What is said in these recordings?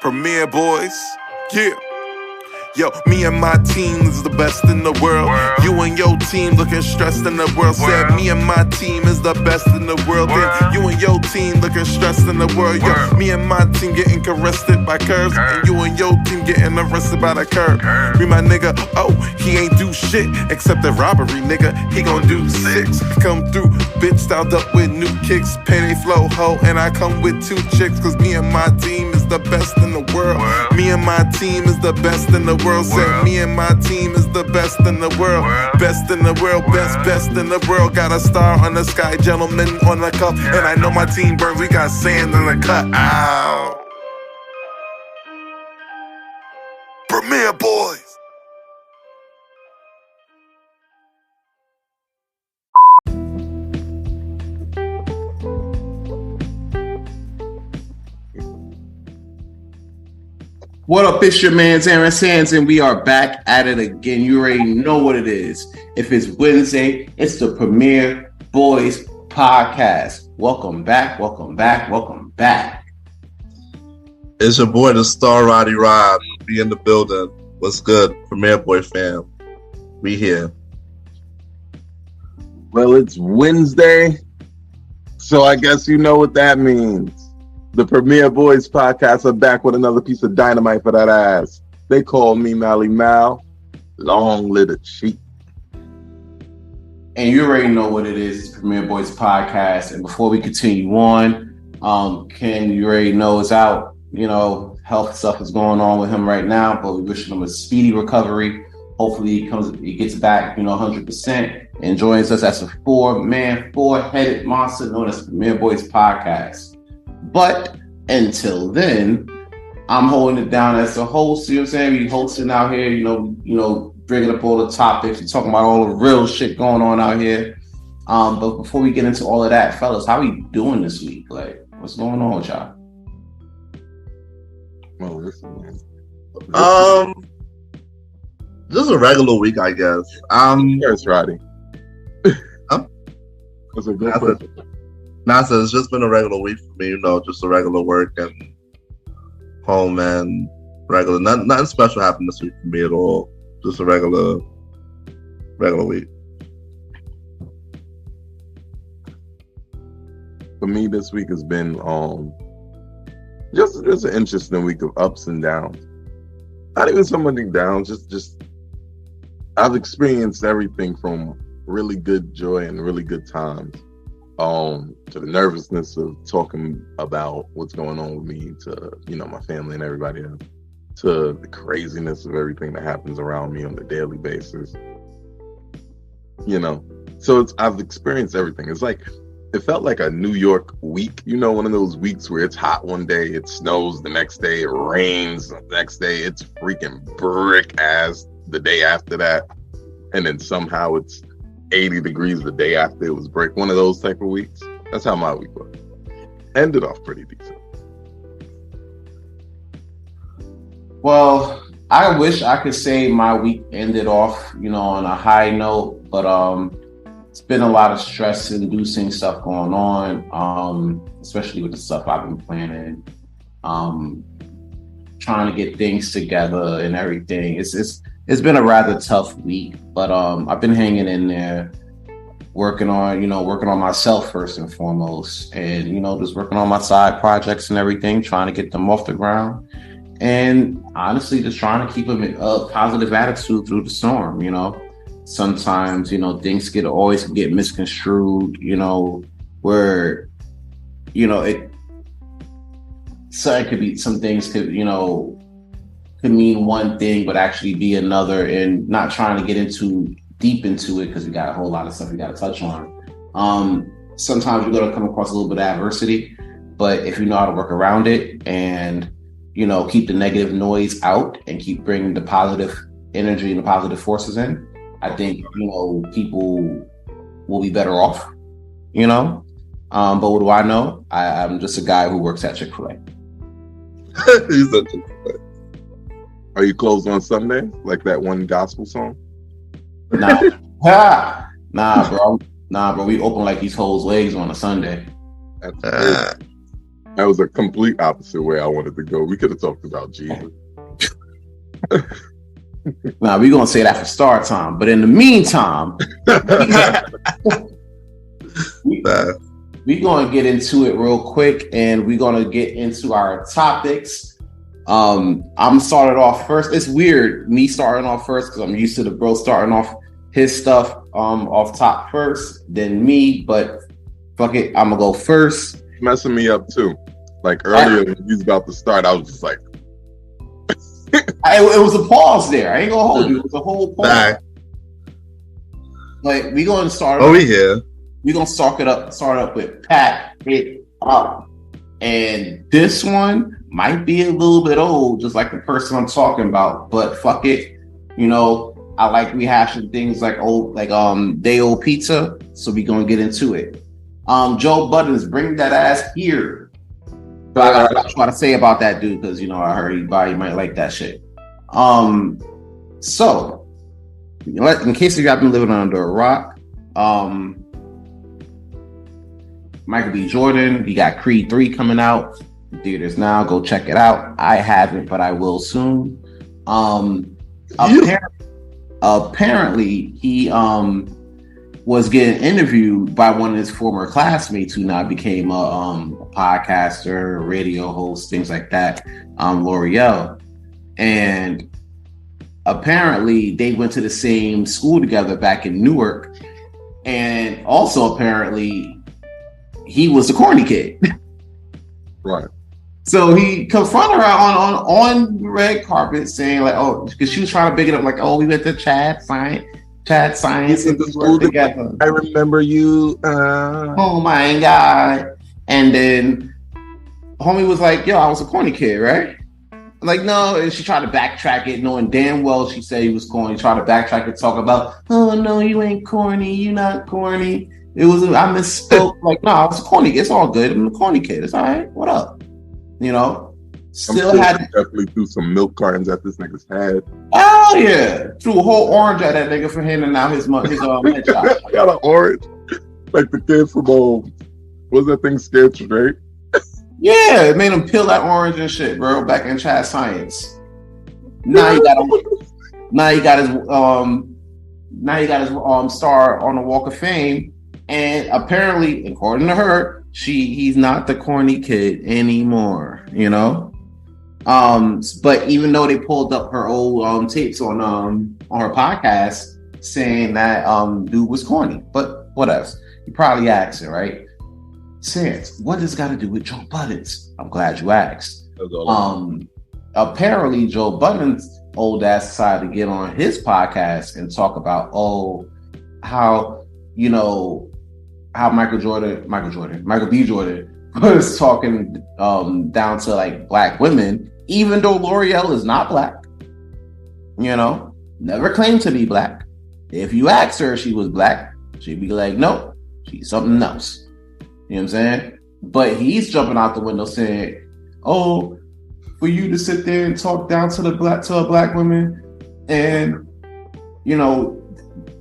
Premier Boyz, yeah. Yo, me and my team is the best in the world. You and your team looking stressed in the world. Said me and my team is the best in the world. Then you and your team looking stressed in the world. Yo, me and my team getting caressed by curves, and you and your team getting arrested by the curb. Me my nigga, oh, he ain't do shit except the robbery, nigga. He gon' do 6. Come through, bitch, styled up with new kicks, payday flow ho, and I come with 2 chicks. Cause me and my team is the best in the world. Me and my team is the best in the world. Said me and my team is the best in the world. Best in the world, best in the world. Got a star on the sky, gentleman on the cup. And I know my team burns, we got sand in the cut. Ow. Premier Boyz. What up, it's your man's Aaron Sands, and we are back at it again. You already know what it is. If it's Wednesday, it's the Premier Boyz podcast. Welcome back, welcome back, welcome back. It's your boy, the star Roddy Rod. Be in the building. What's good, Premier Boy fam? We here. Well, it's Wednesday, so I guess you know what that means. The Premier Boyz podcast are back with another piece of dynamite for that ass. They call me Malimal. Long live the cheat. And you already know what it is. It's Premier Boyz podcast. And before we continue on, Ken, you already know is out. You know, health stuff is going on with him right now, but we wish him a speedy recovery. Hopefully he gets back, 100% and joins us as a 4-headed monster known as Premier Boyz podcast. But until then, I'm holding it down as the host. You know what I'm saying? We hosting out here, bringing up all the topics and talking about all the real shit going on out here. But before we get into all of that, fellas, how are you doing this week? Like, what's going on with y'all? Well, listen, man. Just a regular week, I guess. Here's Roddy. Huh? That's a good question. So it's just been a regular week for me, just a regular work and home and regular. Nothing special happened this week for me at all. Just a regular week. For me, this week has been just an interesting week of ups and downs. Not even so many downs, just I've experienced everything from really good joy and really good times. To the nervousness of talking about what's going on with me, to my family and everybody else, to the craziness of everything that happens around me on a daily basis. So I've experienced everything. It felt like a New York week, one of those weeks where it's hot one day, it snows the next day, it rains the next day, it's freaking brick ass the day after that, and then somehow it's 80 degrees the day after it was break. One of those type of weeks. That's how my week was. Ended off pretty decent. Well, I wish I could say my week ended off, on a high note, but it's been a lot of stress-inducing stuff going on, especially with the stuff I've been planning, trying to get things together and everything. It's been a rather tough week, but I've been hanging in there, working on myself first and foremost, and just working on my side projects and everything, trying to get them off the ground, and honestly, just trying to keep a positive attitude through the storm. Sometimes things always get misconstrued. Where some things could mean one thing but actually be another, and not trying to get deep into it because we got a whole lot of stuff we got to touch on. Sometimes you're going to come across a little bit of adversity, but if you know how to work around it and keep the negative noise out and keep bringing the positive energy and the positive forces in, I think people will be better off. But what do I know? I'm just a guy who works at Chick-fil-A. He's a Chick-fil-A. Are you closed on Sunday, like that one gospel song? Nah, bro. We open like these hoes' legs on a Sunday. That's That was a complete opposite way I wanted to go. We could have talked about Jesus. Now we're gonna say that for start time, but in the meantime, we're gonna get into it real quick, and we're gonna get into our topics. I'm starting off first. It's weird me starting off first because I'm used to the bro starting off his stuff off top first, then me. But fuck it, I'm gonna go first. Messing me up too. Like earlier when he was about to start, I was just like, it was a pause there. I ain't gonna hold you. It was a whole pause. Nah. Like we gonna start. We here. We gonna start up with Pack It Up, and this one might be a little bit old, just like the person I'm talking about. But fuck it, you know, I like rehashing things like day old pizza. So we gonna get into it. Joe Buttons, bring that ass here. So I got a lot to say about that dude because you know I heard he might like that shit. So in case you have been living under a rock, Michael B. Jordan, he got Creed 3 coming out in theaters now. Go check it out. I haven't, but I will soon. Apparently he was getting interviewed by one of his former classmates who now became a podcaster, radio host, things like that, L'Oreal. And apparently they went to the same school together back in Newark. And also apparently he was the corny kid. right. So he confronted her on the red carpet saying like, oh, because she was trying to big it up like, oh, we went to Chad Science and we worked together. I remember you. Oh my God. And then homie was like, yo, I was a corny kid, right? I'm like, no. And she tried to backtrack it, knowing damn well she said he was corny. Tried to backtrack it, talk about, oh no, you ain't corny. You not corny. I misspoke. Like, no, I was a corny kid. It's all good. I'm a corny kid. It's all right. What up? You know? Definitely threw some milk cartons at this nigga's head. Oh yeah, threw a whole orange at that nigga for handing out his headshot. Got an orange, like the kid from what's that thing? Scared Straight. Yeah, it made him peel that orange and shit, bro. Back in Chad Science. Now he got his star on the Walk of Fame, and apparently, according to her, he's not the corny kid anymore. You know. But even though they pulled up her old tapes on her podcast saying that dude was corny, but what else? You probably asked it, right? Sans, what does got to do with Joe Buttons? I'm glad you asked. Apparently Joe Buttons' old ass decided to get on his podcast and talk about how Michael B. Jordan was talking down to like black women. Even though L'Oreal is not black, you know, never claimed to be black. If you asked her if she was black, she'd be like, nope, she's something else. You know what I'm saying? But he's jumping out the window saying, oh, for you to sit there and talk down to a black woman and, you know,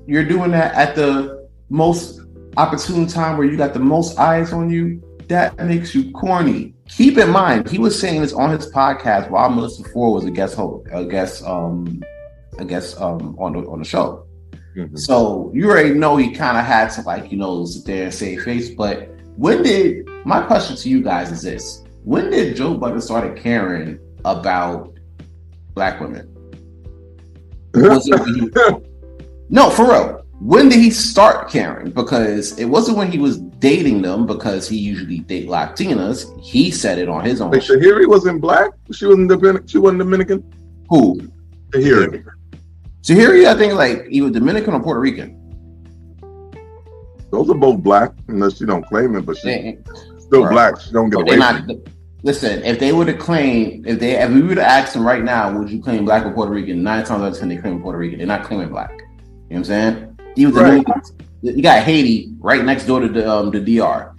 you're doing that at the most opportune time where you got the most eyes on you, that makes you corny. Keep in mind, he was saying this on his podcast while Melissa Ford was a guest on the show. Mm-hmm. So you already know he kind of had to sit there and save face. But my question to you guys is this: when did Joe Budden started caring about black women? No, for real. When did he start caring? Because it wasn't when he was dating them, because he usually date Latinas. He said it on his own. Like Shahiri wasn't black? She wasn't Dominican? Who? Shahiri, I think either Dominican or Puerto Rican. Those are both black, unless she don't claim it, but she's still black. She don't get away from it. Listen, if we were to ask them right now, would you claim black or Puerto Rican? 9 times out of 10, they claim Puerto Rican. They're not claiming black. You know what I'm saying? You got Haiti right next door to the DR.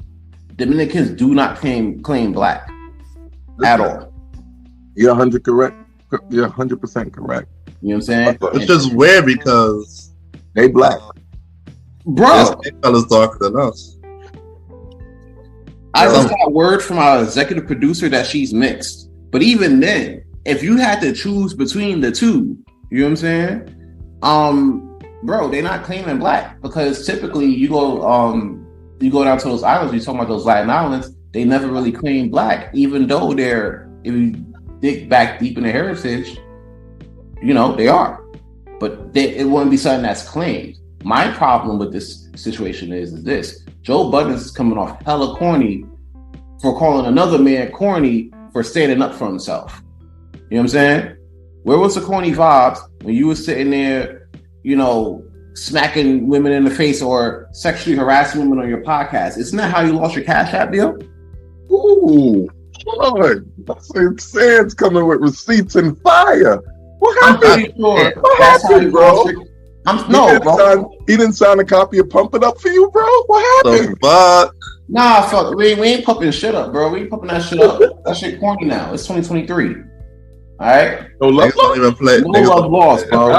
Dominicans do not claim black at all. You're 100% correct. You're 100% correct. You know what I'm saying? It's just weird because they black, bro. They colors darker than us. I just got word from our executive producer that she's mixed. But even then, if you had to choose between the two, you know what I'm saying? Bro, they're not claiming black because typically you go down to those islands, you're talking about those Latin islands, they never really claim black, even though if you dig back deep in their heritage, you know, they are. But it wouldn't be something that's claimed. My problem with this situation is this. Joe Budden is coming off hella corny for calling another man corny for standing up for himself. You know what I'm saying? Where was the corny vibes when you were sitting there, you know, smacking women in the face or sexually harassing women on your podcast? Isn't that how you lost your Cash App deal? Ooh, Lord. Sam's coming with receipts and fire. What happened? Sure what happened, bro? He didn't sign a copy of Pump It Up for you, bro? What happened? Nah, fuck. We ain't pumping shit up, bro. We ain't pumping that shit up. That shit corny now. It's 2023. All right? No love lost, bro.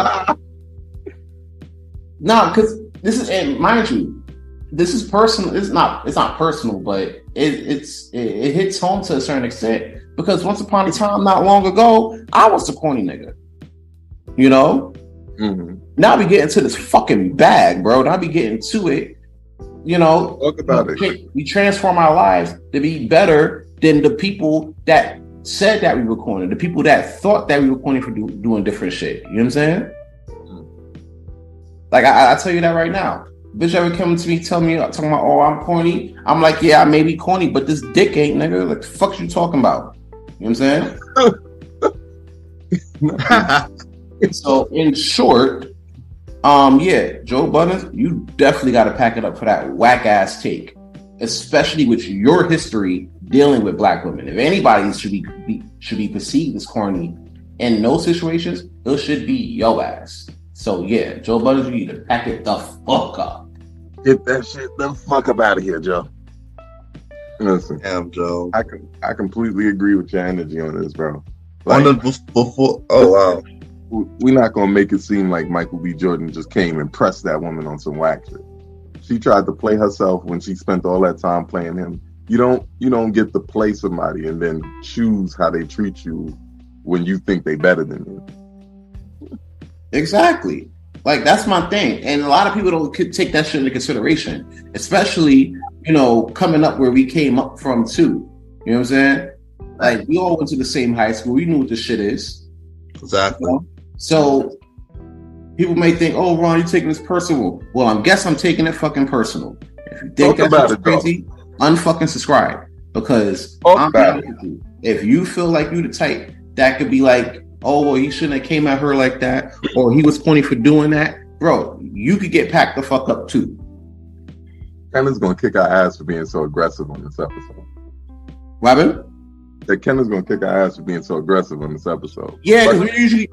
Nah, because this is, and mind you, this is personal. It's not personal, but it hits home to a certain extent because once upon a time, not long ago, I was the corny nigga. You know? Mm-hmm. Now we get into this fucking bag, bro. Now we get into it. You know, talk about it. We transform our lives to be better than the people that said that we were corny, the people that thought that we were corny for doing different shit. You know what I'm saying? Like I tell you that right now. Bitch ever come to me talking about, oh, I'm corny. I'm like, yeah, I may be corny, but this dick ain't, nigga. Like, the fuck you talking about? You know what I'm saying? So in short, yeah, Joe Budden, you definitely got to pack it up for that whack ass take, especially with your history dealing with black women. If anybody should be perceived as corny in those situations, it should be your ass. So yeah, Joe Budden, you need to pack it the fuck up. Get that shit the fuck up out of here, Joe. Listen, damn, Joe. I completely agree with your energy on this, bro. Like, before, oh wow. We're not gonna make it seem like Michael B. Jordan just came and pressed that woman on some whack shit. She tried to play herself when she spent all that time playing him. You don't get to play somebody and then choose how they treat you when you think they better than you. Exactly. Like that's my thing, and a lot of people don't take that shit into consideration, especially coming up where we came up from too. You know what I'm saying? Like we all went to the same high school. We knew what this shit is. Exactly. So people may think, "Oh, Ron, you're taking this personal." Well, I guess I'm taking it fucking personal. If you think that's crazy, unfucking subscribe because if you feel like you the type that could be like, "Oh, well, he shouldn't have came at her like that," or he was corny for doing that, bro, you could get packed the fuck up too. Kenna's gonna kick our ass for being so aggressive on this episode. Robin? That Kenna's gonna kick our ass for being so aggressive on this episode. Yeah, because we're usually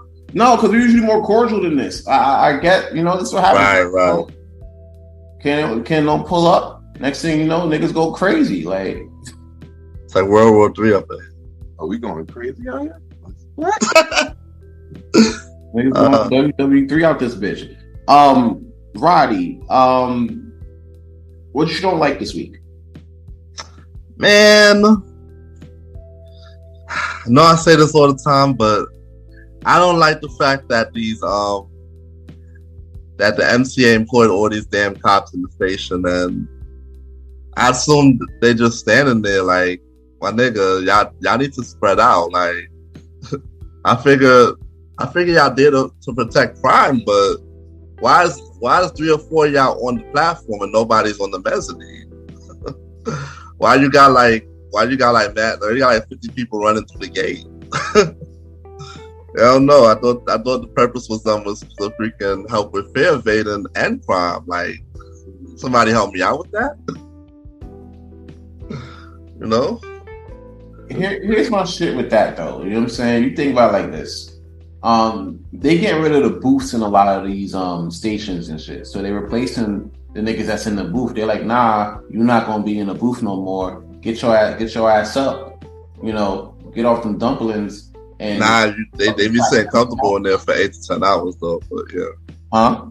more cordial than this. I get, this is what happens. Right. Ken don't pull up. Next thing you know, niggas go crazy. Like it's like World War III up there. Are we going crazy out here? What? Niggas going WWE3 out this bitch. Roddy, what you don't like this week? Man, I know I say this all the time, but I don't like the fact that these that the MCA employed all these damn cops in the station, and I assume they just standing there like, my nigga, y'all need to spread out. Like, I figure y'all did to protect crime, but why is 3 or 4 of y'all on the platform and nobody's on the mezzanine? Why you got like that? You got like 50 people running through the gate. I don't know. I thought the purpose was to freaking help with fear evading and crime. Like, somebody help me out with that. Here's my shit with that though. You know what I'm saying? You think about it like this. They getting rid of the booths in a lot of these stations and shit. So they replacing the niggas that's in the booth. They're like, nah, you're not gonna be in the booth no more. Get your ass up. Get off them dumplings. And they be sitting comfortable in there for 8 to 10 hours though. But yeah. Huh?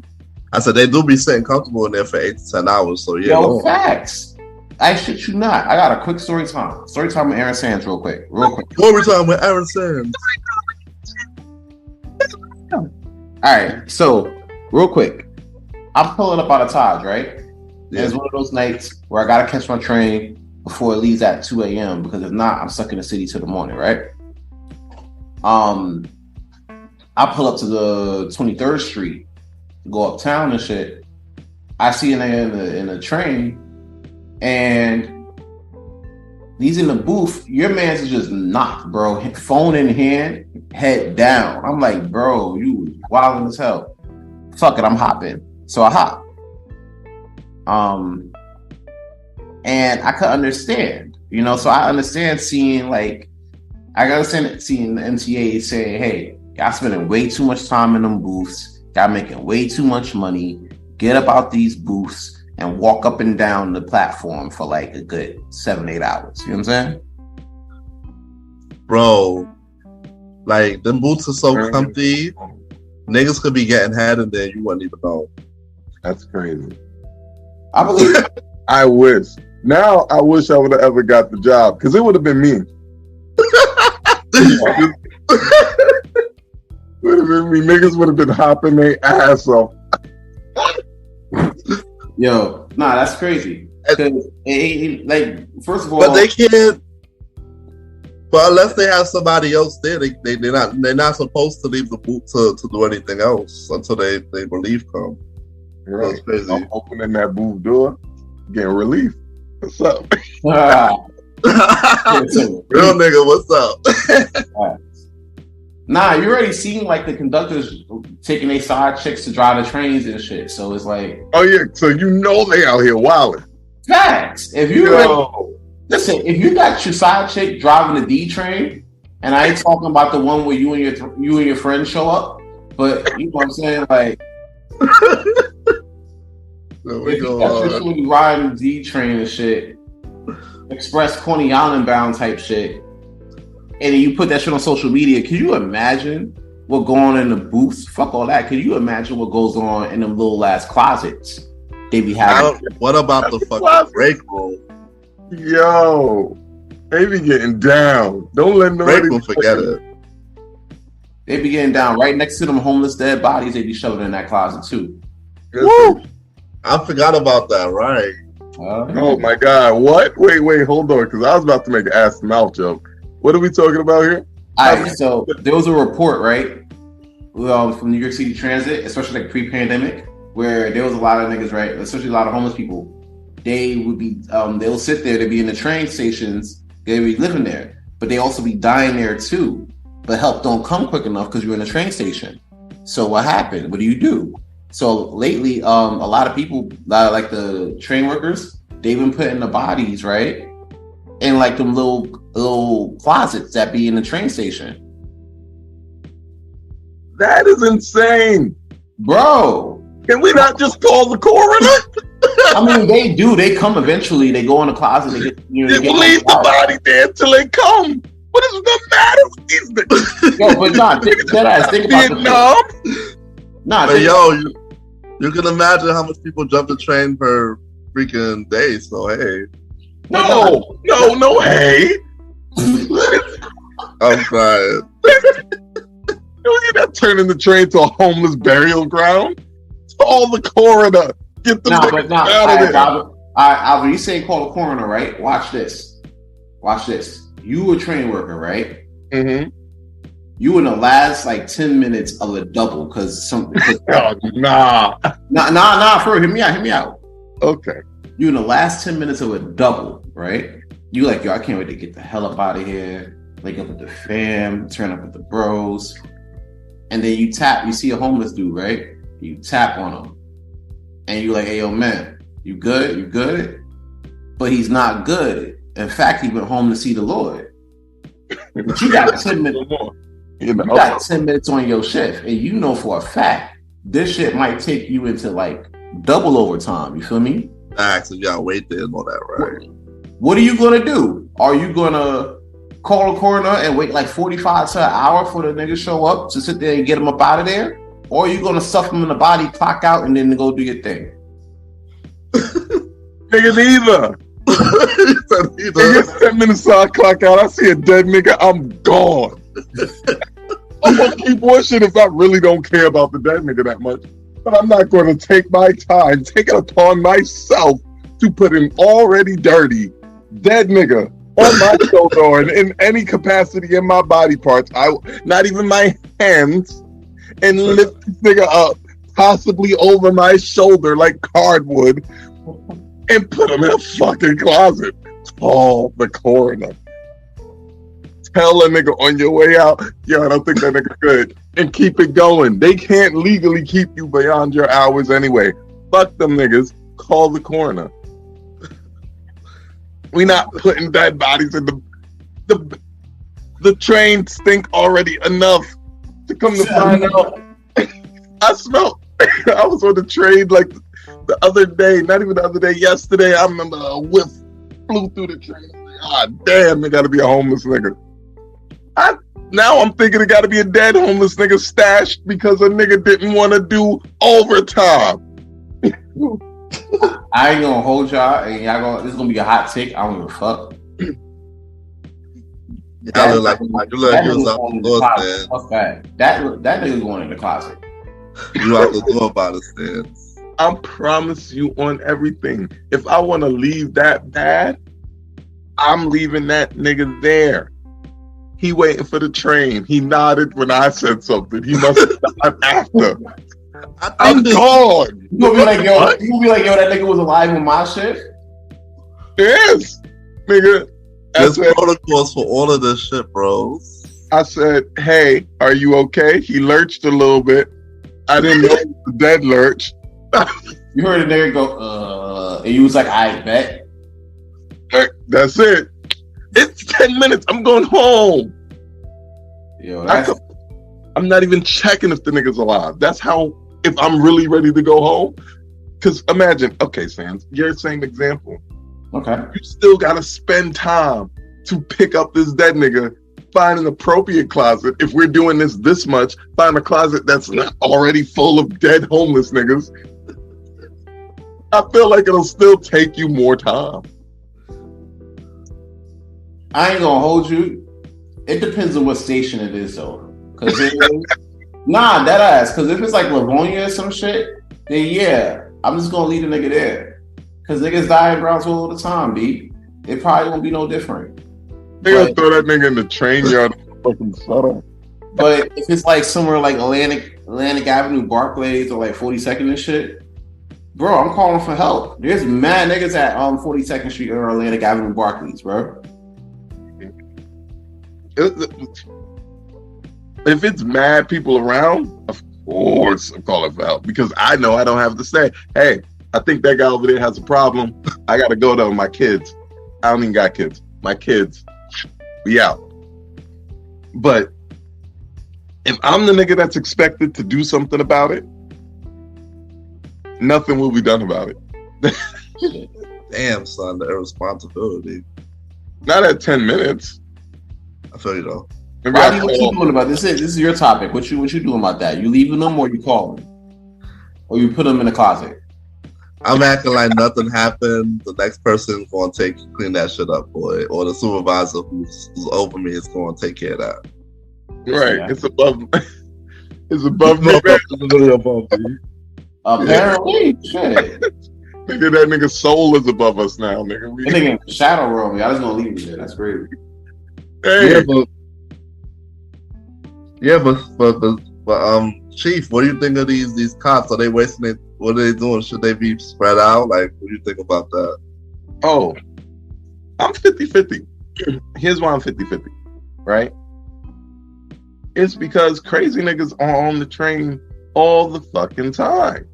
I said they do be sitting comfortable in there for 8 to 10 hours. So yeah. Yo, facts. I shit you not. I got a quick story time. Story time with Aaron Sands, real quick. What we talking with Aaron Sands? All right, so real quick, I'm pulling up on a Taj, right? Yeah. It's one of those nights where I gotta catch my train before it leaves at 2 a.m. because if not, I'm stuck in the city till the morning, right? I pull up to the 23rd Street, go uptown and shit. I see a nigga in a train, and he's in the booth. Your man's is just knocked, bro. Phone in hand, head down. I'm like, bro, you wilding as hell. Fuck it, I'm hopping. So I hop. And I could understand, so I understand seeing the MTA saying, hey, y'all spending way too much time in them booths, y'all making way too much money, get up out these booths and walk up and down the platform for like a good 7-8 hours. You know what I'm saying? Bro, like them booths are so comfy, niggas could be getting head in there, you wouldn't even know. That's crazy. I believe it. I wish. Now I wish I would have ever got the job because it would have been me. Would have been me. Niggas would have been hopping their ass off. Yo, nah, that's crazy. Like, first of all, but they can't. But unless they have somebody else there, they're not supposed to leave the booth to do anything else until they relief come. Right. That's crazy. I'm opening that booth door, getting relief. What's up? Real nigga, what's up? Nah, you already seen like the conductors taking their side chicks to drive the trains and shit. So it's like, oh yeah, so they out here wilding. Facts. If you listen, if you got your side chick driving the D train, and I ain't talking about the one where you and your friends show up, but you know what I'm saying, like. If you got your shorty riding the D train and shit, Express Coney Island bound type shit, and then you put that shit on social media, can you imagine what going on in the booths? Fuck all that. Can you imagine what goes on in them little ass closets they be having? What about the fucking break room? Yo, they be getting down. Don't let nobody forget it. They be getting down right next to them homeless dead bodies. They be shoving in that closet too. Woo! I forgot about that. Right. Oh my God! What? Wait, hold on, because I was about to make an ass mouth joke. What are we talking about here? All right, so there was a report, right, from New York City Transit, especially like pre-pandemic, where there was a lot of niggas, right, especially a lot of homeless people. They would be, they'll sit there, they'd be in the train stations, they'd be living there, but they also be dying there too. But help don't come quick enough because you're in a train station. So what happened? What do you do? So lately, a lot of people, like the train workers, they've been putting the bodies, right, in like them little closets that be in the train station. That is insane, bro. Can we not just call the coroner? I mean, they do. They come eventually. They go in the closet. They get, they leave the body there until they come. What is the matter with these niggas? Yo, but nah, think about Vietnam. Nah, but yo, you can imagine how much people jump the train per freaking day. So hey, no, hey. I'm crying. You're not turning the train to a homeless burial ground. Call the coroner. Get the niggas out of there. Albert, you say call the coroner, right? Watch this. You a train worker, right? Mm-hmm. You in the last like 10 minutes of a double because something. Nah. For hear me out. Okay. You in the last 10 minutes of a double, right? You like, yo, I can't wait to get the hell up out of here. Link up with the fam, turn up with the bros, and then you see a homeless dude, right? You tap on him, and you like, hey, yo, man, you good? But he's not good. In fact, he went home to see the Lord. But you got 10 minutes. You got 10 minutes on your shift, and you know for a fact this shit might take you into like double overtime. You feel me? Actually, you gotta wait there and all that, right? What are you gonna do? Are you gonna call a coroner and wait like 45 to an hour for the nigga show up to sit there and get him up out of there? Or are you gonna stuff him in the body, clock out, and then go do your thing? Nigga, neither. He It does. gets 10 minutes till I clock out. I see a dead nigga, I'm gone. I'm gonna keep watching if I really don't care about the dead nigga that much. But I'm not going to take my time, take it upon myself to put an already dirty dead nigga on my shoulder or in any capacity in my body parts. Not even my hands, and lift this nigga up, possibly over my shoulder like cardwood, and put him in a fucking closet. Call the coroner. Tell a nigga on your way out, yo, I don't think that nigga good. And keep it going. They can't legally keep you beyond your hours anyway. Fuck them niggas. Call the coroner. We not putting dead bodies in the train stink already enough to come to find out. I smelled. I was on the train like the other day, not even the other day, yesterday. I remember a whiff flew through the train. God damn, there gotta be a homeless nigga. Now I'm thinking it gotta be a dead homeless nigga stashed because a nigga didn't want to do overtime. I ain't gonna hold y'all, and this is gonna be a hot take. I don't give a fuck. I look like you look you was out the door, man. Fuck that nigga's going in the closet. You out the door by the stairs. I promise you on everything. If I want to leave that bad, I'm leaving that nigga there. He waiting for the train. He nodded when I said something. He must have nodded after. I'm gone. You gonna be like, yo, that nigga was alive on my shit? Yes, nigga. There's protocols for all of this shit, bros. I said, hey, are you okay? He lurched a little bit. I didn't know it was a dead lurch. You heard a nigga go, and you was like, I bet. That's it. It's 10 minutes. I'm going home. Yo, I'm not even checking if the nigga's alive. That's how, if I'm really ready to go home. Because imagine, okay, Sans, your same example. Okay. You still got to spend time to pick up this dead nigga, find an appropriate closet. If we're doing this much, find a closet that's not already full of dead homeless niggas. I feel like it'll still take you more time. I ain't gonna hold you. It depends on what station it is, though. Cause nah, that ass. Cause if it's like Livonia or some shit, then yeah, I'm just gonna leave the nigga there. Cause niggas die in Brownsville all the time, B. It probably won't be no different. They gonna throw that nigga in the train yard and fucking shut. But if it's like somewhere like Atlantic Avenue, Barclays, or like 42nd and shit, bro, I'm calling for help. There's mad niggas at 42nd Street or Atlantic Avenue, Barclays, bro. If it's mad people around, of course I'm calling for help because I know I don't have to say, hey, I think that guy over there has a problem. I gotta go though. My kids. I don't even got kids. My kids. We out. But if I'm the nigga that's expected to do something about it, nothing will be done about it. Damn, son, the irresponsibility. Not at 10 minutes. I feel you though. Roddy, what you doing about this? This is your topic. What you doing about that? You leaving them or you calling? Or you put them in the closet? I'm acting like nothing happened. The next person going to clean that shit up, boy. Or the supervisor who's over me is going to take care of that. Right. Yeah. It's above it's above me. Apparently, shit. Nigga, that nigga's soul is above us now, nigga. That nigga in the shadow realm. I was gonna leave you there. That's crazy. Hey. But Chief, what do you think of these cops? Are they wasting it? What are they doing? Should they be spread out? Like, what do you think about that? Oh, I'm 50-50. Here's why I'm 50-50, right? It's because crazy niggas are on the train all the fucking time.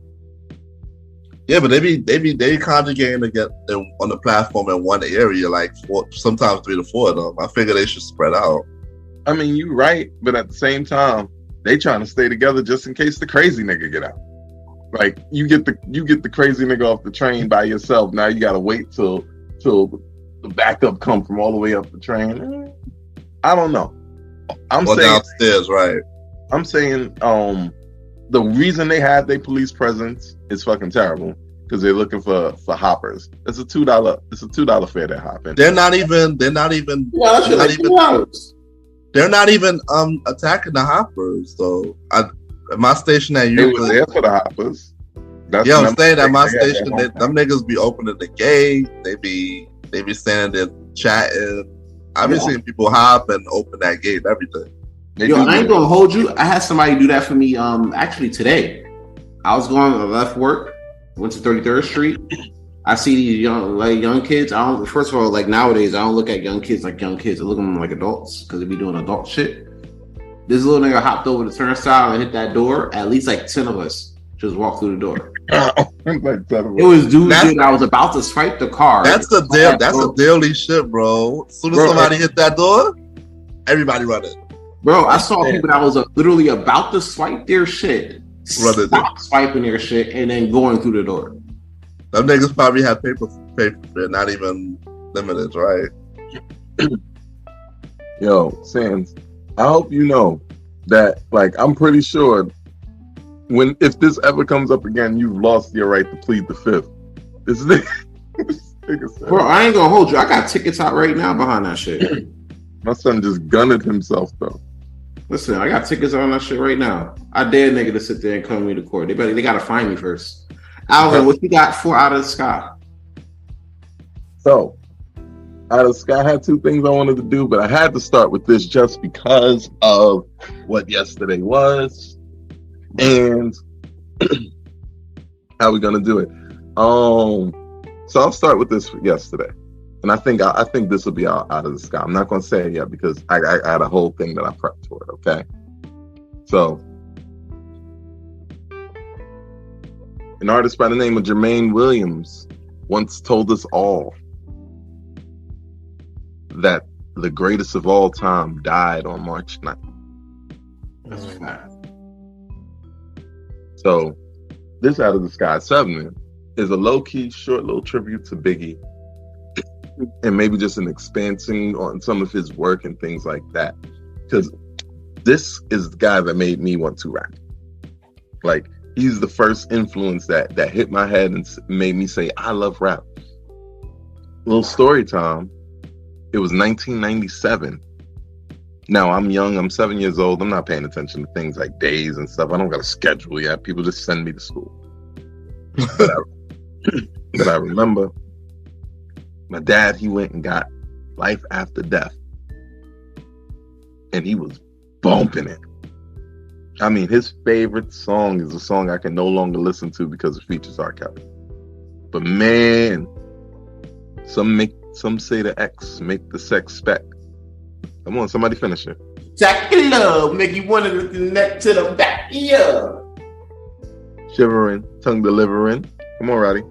Yeah, but they congregating to get on the platform in one area, like sometimes 3 to 4 of them. I figure they should spread out. I mean, you right, but at the same time, they trying to stay together just in case the crazy nigga get out. Like you get the crazy nigga off the train by yourself. Now you gotta wait till the backup come from all the way up the train. I don't know. I'm saying downstairs, right? I'm saying the reason they have their police presence is fucking terrible. because they're looking for hoppers. It's a $2. It's a $2 fare to hop in. They're not even attacking the hoppers though. At my station at They you was there for the hoppers. Yeah, I'm saying at my station, them niggas be opening the gate. They be standing there chatting. I've been seeing people hop and open that gate and everything. I ain't gonna hold you. I had somebody do that for me. Actually today, I was going. I left work, went to 33rd Street. I see these young kids. First of all, like nowadays, I don't look at young kids like young kids. I look at them like adults because they be doing adult shit. This little nigga hopped over the turnstile and hit that door. At least like 10 of us just walked through the door. It was dudes that I was about to swipe the card. That's the daily shit, bro. As soon as somebody hit that door, everybody running. Bro, I saw people that was literally about to swipe their shit, stop swiping their shit, and then going through the door. Them niggas probably have paper, not even limited, right? Yo, Sans, I hope you know that, like, I'm pretty sure if this ever comes up again, you've lost your right to plead the fifth. This nigga said, bro, I ain't gonna hold you. I got tickets out right now behind that shit. My son just gunned himself though. Listen, I got tickets on that shit right now. I dare nigga to sit there and come me to court. They gotta find me first. Alvin, what you got for Out of the Sky? So, Out of the Sky, I had two things I wanted to do, but I had to start with this just because of what yesterday was and how we gonna do it. So I'll start with this for yesterday, and I think this will be Out of the Sky. I'm not gonna say it yet because I had a whole thing that I prepped for it. Okay, so an artist by the name of Jermaine Williams once told us all that the greatest of all time died on March 9th. That's a fact. So this Out of the Sky 7 is a low-key, short little tribute to Biggie, and maybe just an expansion on some of his work and things like that. Because this is the guy that made me want to rap. Like, he's the first influence that hit my head and made me say, I love rap. Little story time. It was 1997. Now, I'm young. I'm 7 years old. I'm not paying attention to things like days and stuff. I don't got a schedule yet. People just send me to school. But I remember my dad, he went and got Life After Death. And he was bumping it. I mean, his favorite song is a song I can no longer listen to because it features R. Kelly. But man, some say the X make the sex spec. Come on, somebody finish it. Jacky love make you want to connect to the back. Yeah. Shivering, tongue delivering. Come on, Roddy.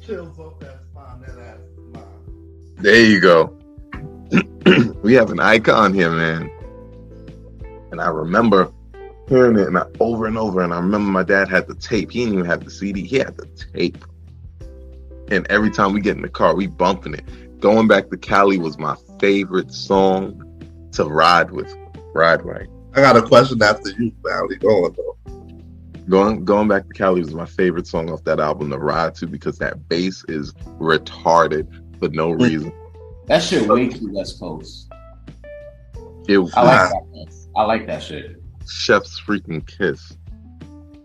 Chills off that spine, that ass is mine. There you go. We have an icon here, man. And I remember hearing it over and over. And I remember my dad had the tape. He didn't even have the CD. He had the tape. And every time we get in the car, we bumping it. Going Back to Cali was my favorite song to ride with. Ride right. I got a question after you, Valley. Going though. Going Back to Cali was my favorite song off that album to ride to because that bass is retarded for no reason. That shit way too West Coast. I like that shit. Chef's freaking kiss.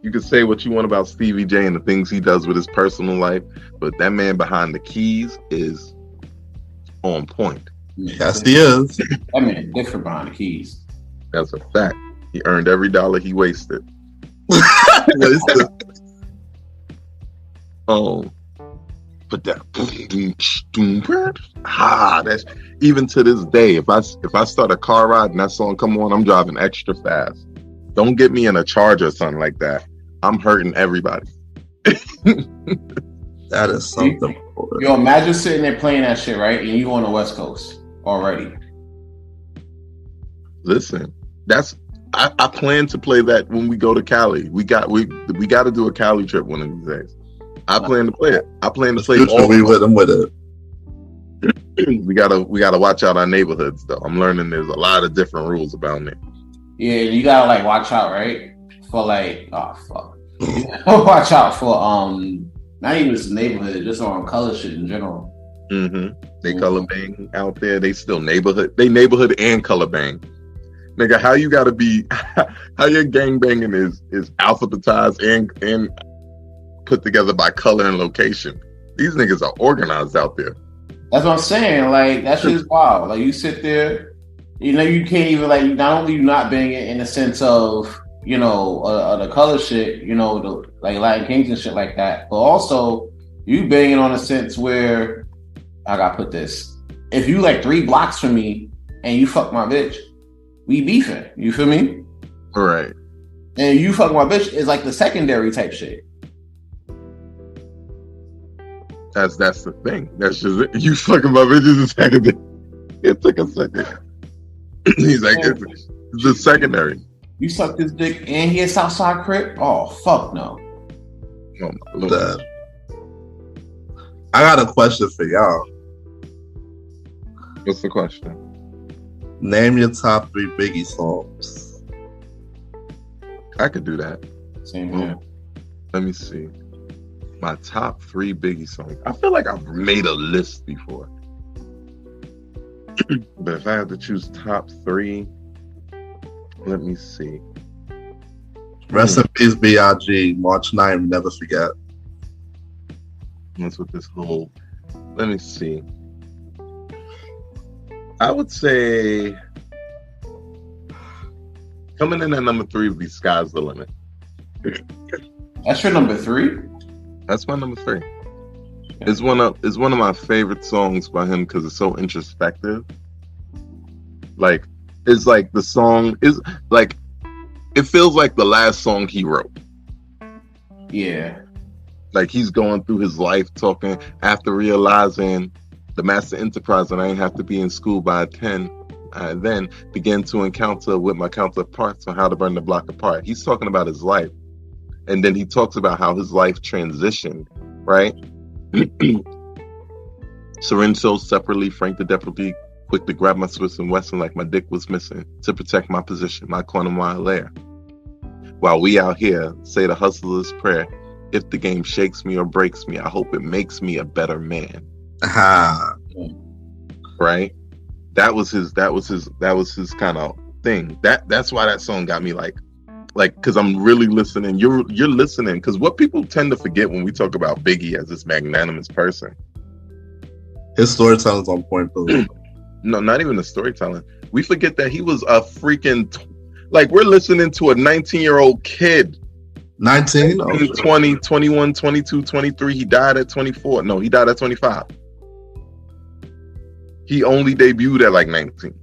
You can say what you want about Stevie J and the things he does with his personal life, but that man behind the keys is on point. Yes, he is. That man different behind the keys. That's a fact. He earned every dollar he wasted. But that's even to this day. If I start a car ride and that song come on, I'm driving extra fast. Don't get me in a Charger or something like that. I'm hurting everybody. That is something. Yo, imagine sitting there playing that shit, right? And you on the West Coast already. Listen, I plan to play that when we go to Cali. We got to do a Cali trip one of these days. I plan to play it. I plan to play all. We with them with it. We gotta watch out our neighborhoods though. I'm learning there's a lot of different rules about me. Yeah, you gotta like watch out, right? For like, oh fuck. Watch out for Not even just the neighborhood, just on color shit in general. They color bang out there. They still neighborhood. They neighborhood and color bang. Nigga, how you gotta be? How your gang banging is alphabetized and put together by color and location. These niggas are organized out there. That's what I'm saying. Like that shit is wild. Like you sit there, you know, you can't even like. Not only you not banging in the sense of the color shit, the like Latin Kings and shit like that, but also you banging on a sense where I gotta put this. If you like 3 blocks from me and you fuck my bitch, we beefing. You feel me? All right. And you fuck my bitch is like the secondary type shit. That's the thing. That's just it. You fucking my bitch is a secondary. It took a second. He's like, it's the secondary. You suck this dick and he a Southside Crip? Oh fuck no. Oh my Lord. I got a question for y'all. What's the question? Name your top 3 Biggie songs. I could do that. Same here. Let me see. My top 3 Biggie songs. I feel like I've made a list before. But if I had to choose top 3, let me see. Rest in peace, B.I.G. March 9th, never forget. What's with this whole... Let me see. I would say... Coming in at number 3 would be Sky's the Limit. That's your number 3? That's my number 3. It's one of my favorite songs by him because it's so introspective. Like, it's like the song is like, it feels like the last song he wrote. Yeah. Like he's going through his life talking after realizing the master enterprise and I ain't have to be in school by 10. I then began to encounter with my counterparts on how to burn the block apart. He's talking about his life. And then he talks about how his life transitioned, right? Syringe sold separately, Frank the Deputy, quick to grab my Swiss and Wesson like my dick was missing to protect my position, my corner mile lair. While we out here say the hustler's prayer, if the game shakes me or breaks me, I hope it makes me a better man. Right? That was his kind of thing. That's why that song got me like because I'm really listening. You're listening because what people tend to forget when we talk about Biggie as this magnanimous person, his storytelling's on point though. No, not even the storytelling. We forget that he was a freaking like we're listening to a 19-year-old kid. 19, 20, 21, 22, 23. He died at 24. No, he died at 25. He only debuted at like 19.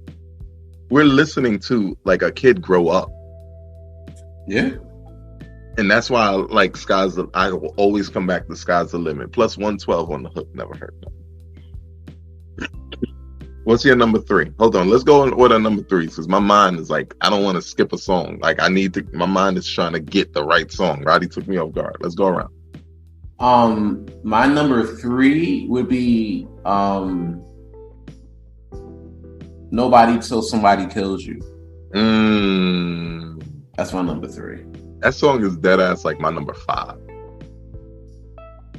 We're listening to like a kid grow up. Yeah. And that's why I like I will always come back to Sky's the Limit. Plus 112 on the hook. Never heard that. What's your number 3? Hold on. Let's go in order number 3. Because my mind is like, I don't want to skip a song. Like my mind is trying to get the right song. Roddy took me off guard. Let's go around. My number 3 would be Nobody Till Somebody Kills You. That's my number 3. That song is dead ass like my number 5.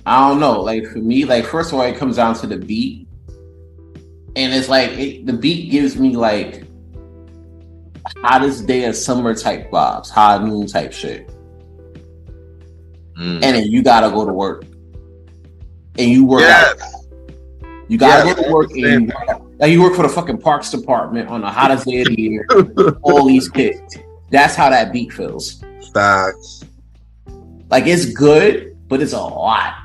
I don't know. Like for me, like first of all, it comes down to the beat. And it's like the beat gives me like hottest day of summer type vibes, high noon type shit. And then you gotta go to work. And you work out. You gotta go to work and you work for the fucking parks department on the hottest day of the year. All these kids. That's how that beat feels. Facts. Like it's good, but it's a lot.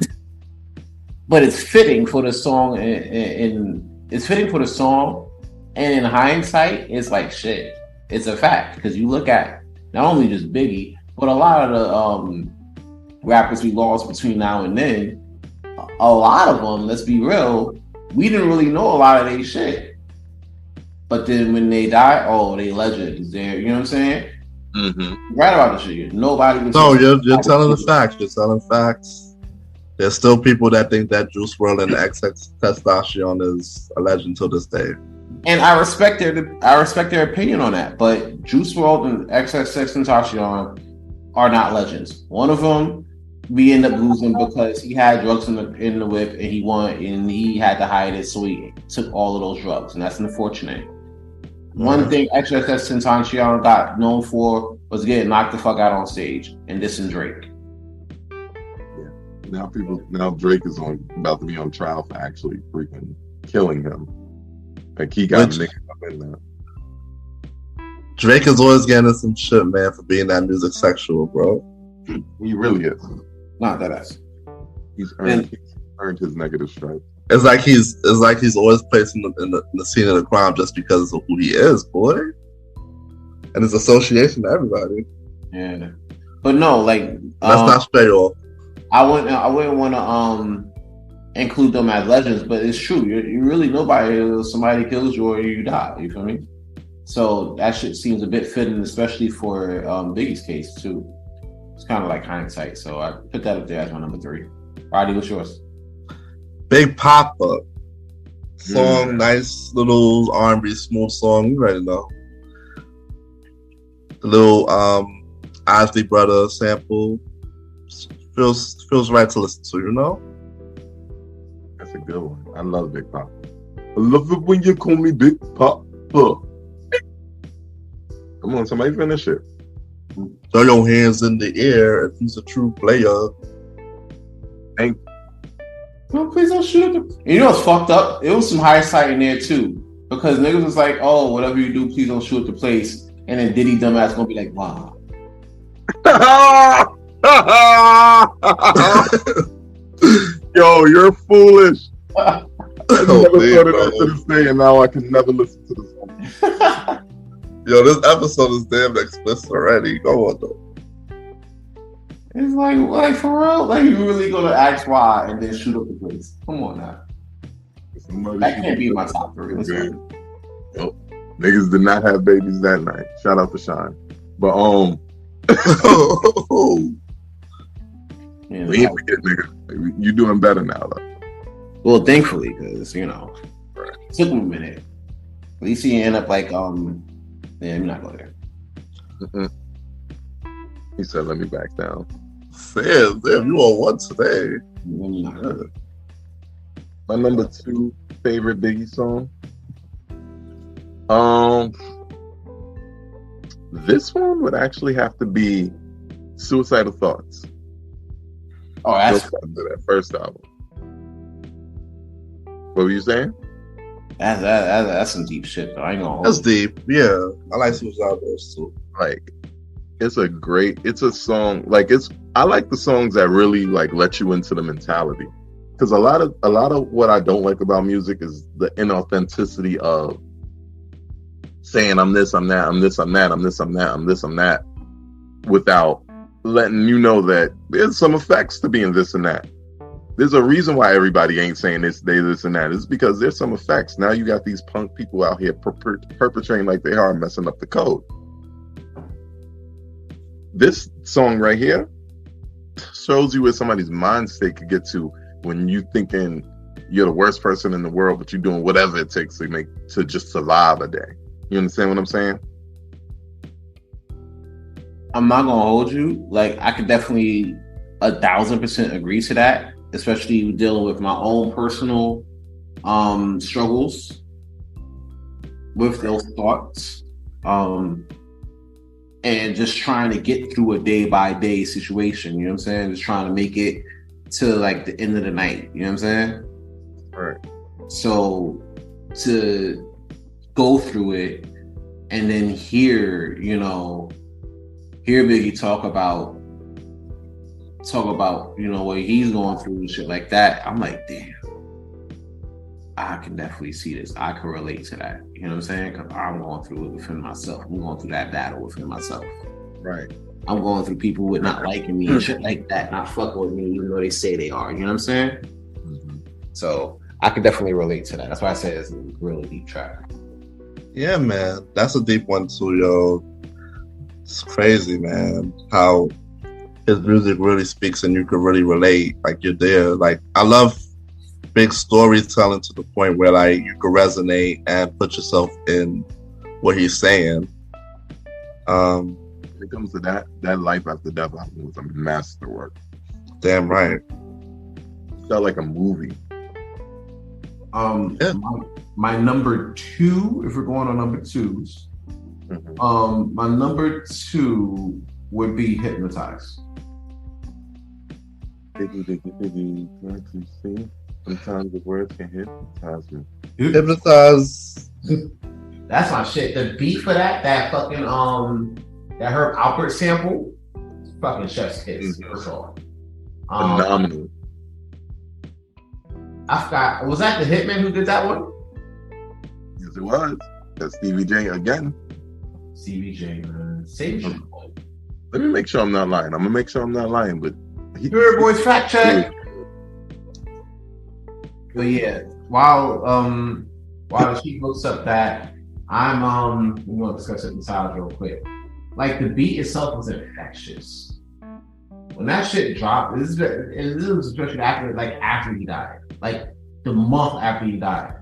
But it's fitting for the song and it's fitting for the song. And in hindsight, it's like shit. It's a fact. Because you look at not only just Biggie, but a lot of the rappers we lost between now and then, a lot of them, let's be real, we didn't really know a lot of their shit. But then when they die, they legends. They're, you know what I'm saying? Mm-hmm. Right about the shit. Nobody was. No, you're telling the facts. You're telling facts. There's still people that think that Juice WRLD and the XX Testacion is a legend to this day. And I respect their opinion on that. But Juice WRLD and XX Testacion are not legends. One of them we end up losing because he had drugs in the whip and he had to hide it, so he took all of those drugs, and that's unfortunate. One thing XXX Tentacion got known for was getting knocked the fuck out on stage and dissing Drake. Yeah. Now Drake is about to be on trial for actually freaking killing him. Like he got niggas up in there. Drake is always getting some shit, man, for being that music sexual, bro. He really is. Not that ass. He's earned his negative stripe. It's like he's always placed in the scene of the crime just because of who he is, boy. And his association to everybody. Yeah. But no, like let's not stray off. I wouldn't want to include them as legends, but it's true. You really nobody. Somebody kills you or you die. You feel me? So that shit seems a bit fitting, especially for Biggie's case too. It's kind of like hindsight. So I put that up there as my number 3. Roddy, what's yours? Big Papa song, nice little R&B smooth song. You already know. The little Isley Brother sample feels right to listen to. You know. That's a good one. I love Big Papa. I love it when you call me Big Papa. Come on, somebody finish it. Throw your hands in the air if he's a true player. No, please don't shoot up. You know what's fucked up? It was some hindsight in there too, because niggas was like, "Oh, whatever you do, please don't shoot up the place." And then Diddy dumbass gonna be like, "Wow." Yo, you're foolish. I never thought man, of that to this day, and now I can never listen to this song. Yo, this episode is damn explicit already. Go on though. It's like for real, like you really gonna ask why and then shoot up the place? Come on now. That can't be my top 3. Yo, niggas did not have babies that night. Shout out to Shine. But Yeah, we ain't forget, nigga. You doing better now though. well, thankfully, because it took him a minute. At least he end up like yeah, I'm not going there. He said, "Let me back down." Damn, you on one today. My number 2 favorite Biggie song. This one would actually have to be "Suicidal Thoughts." Oh, that's that first album. What were you saying? that's some deep shit though. I ain't gonna. That's deep. Yeah, I like Suicide Those too. Like, it's a song. Like, I like the songs that really like let you into the mentality. Because a lot of what I don't like about music is the inauthenticity of saying I'm this, I'm that, I'm this, I'm that, I'm this, I'm that, I'm this, I'm that, without letting you know that there's some effects to being this and that. There's a reason why everybody ain't saying this and that. It's because there's some effects. Now you got these punk people out here perpetrating like they are, messing up the code. This song right here shows you where somebody's mind state could get to when you thinking you're the worst person in the world, but you're doing whatever it takes to just survive a day. You understand what I'm saying? I'm not gonna hold you. Like, I could definitely 1,000% agree to that, especially dealing with my own personal struggles with those thoughts, and just trying to get through a day by day situation. You know what I'm saying? Just trying to make it to like the end of the night. You know what I'm saying? Right. So to go through it and then hear Biggie talk about what he's going through and shit like that, I'm like, damn, I can definitely see this. I can relate to that. You know what I'm saying? Because I'm going through it within myself. I'm going through that battle within myself. Right. I'm going through people with not liking me and shit like that, not fucking with me, even though they say they are. You know what I'm saying? Mm-hmm. So I can definitely relate to that. That's why I say it's a really deep track. Yeah, man. That's a deep one too, yo. It's crazy, man. How his music really speaks and you can really relate. Like, you're there. Like, I love big storytelling to the point where like you can resonate and put yourself in what he's saying. When it comes to that Life After Death album was a masterwork. Damn right. Felt like a movie. Yeah. My number two, if we're going on number twos, my number two would be Hypnotized. Biggie, can't you see? Sometimes the words can hypnotize me. Hypnotize. That's my shit. The beat for that fucking that Herb Alpert sample, fucking chef's kiss. Phenomenal. I forgot. Was that the Hitman who did that one? Yes, it was. That's Stevie J again. Stevie J, man. Same shit. Let me make sure I'm not lying. I'm gonna make sure I'm not lying, but Your boys fact check. But yeah, while the chief looks up that, I'm we're gonna discuss it inside real quick. Like the beat itself was infectious. When that shit dropped, this was especially after he died, like the month after he died.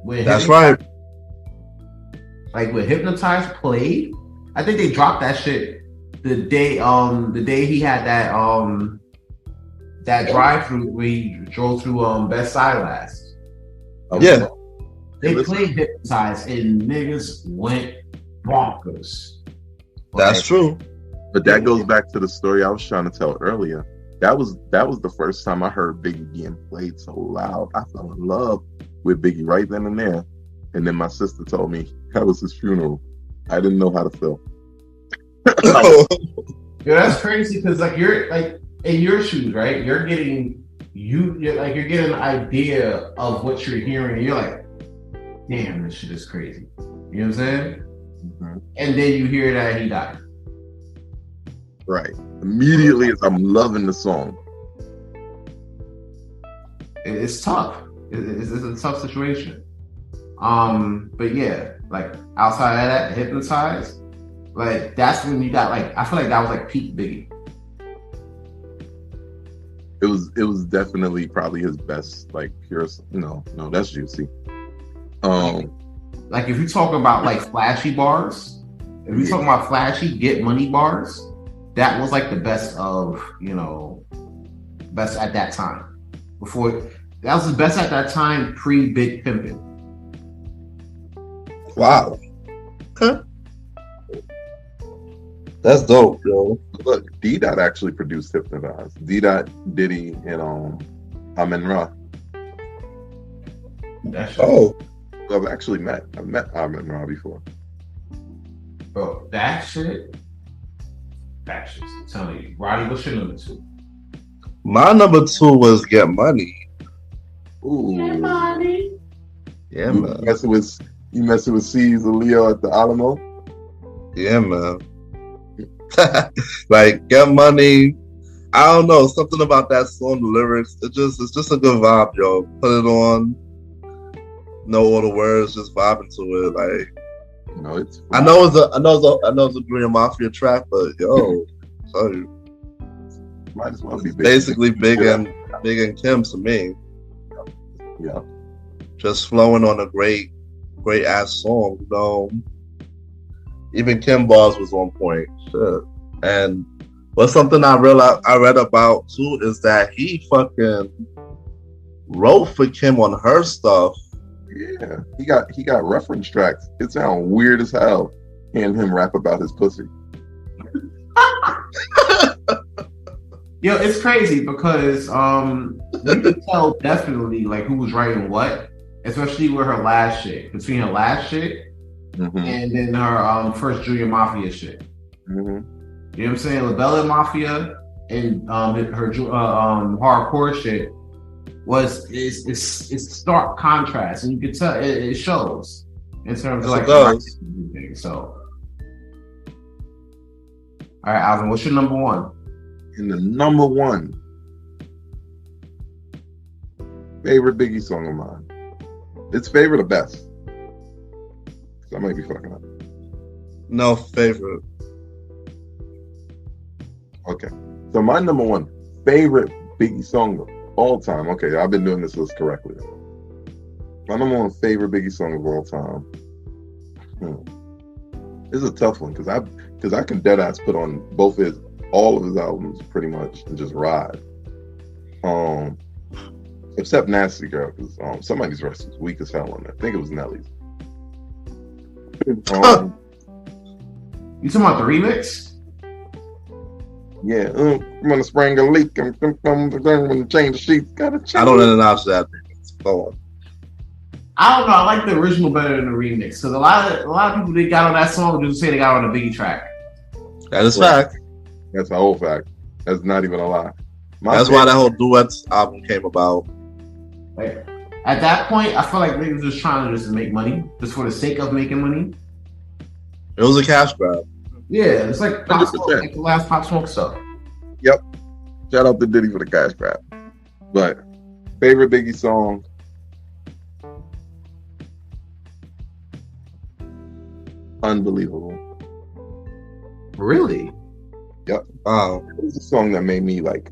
That's right. Like when Hypnotized played, I think they dropped that shit the day he had that drive-through where he drove through Best Side last. Yeah. They played Hypnotized and niggas went bonkers. That's true. But that goes back to the story I was trying to tell earlier. That was the first time I heard Biggie being played so loud. I fell in love with Biggie right then and there. And then my sister told me that was his funeral. I didn't know how to feel. Yeah, that's crazy because like you're like in your shoes, right? You're getting an idea of what you're hearing, and you're like, damn, this shit is crazy. You know what I'm saying? Mm-hmm. And then you hear that he died. Right. Immediately as I'm loving the song. It's tough. It's a tough situation. But yeah, like outside of that, Hypnotized, like that's when you got like I feel like that was like peak Biggie. It was definitely probably his best, like pure. No, that's juicy. Like if you talk about like flashy bars, if you talking about flashy get money bars, that was like the best of best at that time. Before that was the best at that time pre Big Pimpin'. Wow. Huh. That's dope, yo. Look, D-Dot actually produced Hypnotized. D-Dot, Diddy, and Amin Ra. Oh. I've actually met Amin Ra before. Bro, that shit. I'm telling you. Roddy, what's your number two? My number two was Get Money. Ooh. Get Money. Yeah, man. You messing with C's and Leo at the Alamo? Yeah, man. Like Get Money. I don't know, something about that song, the lyrics. It's just a good vibe, yo. Put it on. Know all the words, just vibing to it. Like, It's. I know it's a Junior Mafia track, but yo, sorry. Might as well be big. Basically, Big and Kim to me. Yeah. Just flowing on a great ass song, Even Kim bars was on point. Shit. And what's something I read about too is that he fucking wrote for Kim on her stuff. Yeah. He got reference tracks. It sounds weird as hell hearing him rap about his pussy. Yo, it's crazy because you can tell definitely like who was writing what, especially with her last shit. Between her last shit and then her first Junior Mafia shit. Mm-hmm. You know what I'm saying? LaBella Mafia and her hardcore shit is stark contrast, and you can tell it shows in terms of like everything. So, all right, Alvin, what's your number one? And the number one favorite Biggie song of mine. It's favorite or best? I might be fucking up. No, favorite. Okay. So my number one favorite Biggie song of all time. Okay, I've been doing this list correctly. My number one favorite Biggie song of all time. This is a tough one because I can dead ass put on both his all of his albums pretty much and just ride. Except Nasty Girl, because somebody's verse was weak as hell on that. I think it was Nelly's. You talking about the remix? Yeah, I'm gonna spring a leak. I'm gonna change the sheets. Gotta change. I don't announce that. Go on. I don't know. I like the original better than the remix. Because a lot of people they got on that song just say they got on the Biggie track. That is fact. That's a whole fact. That's not even a lie. That's why that whole duets album came about. Like, at that point, I feel like niggas was trying to just make money, just for the sake of making money. It was a cash grab. Yeah, it's like Pop 100%. Smoke, like the last Pop Smoke stuff. Yep. Shout out to Diddy for the cash grab. But favorite Biggie song? Unbelievable. Really? Yep. Wow. It was a song that made me like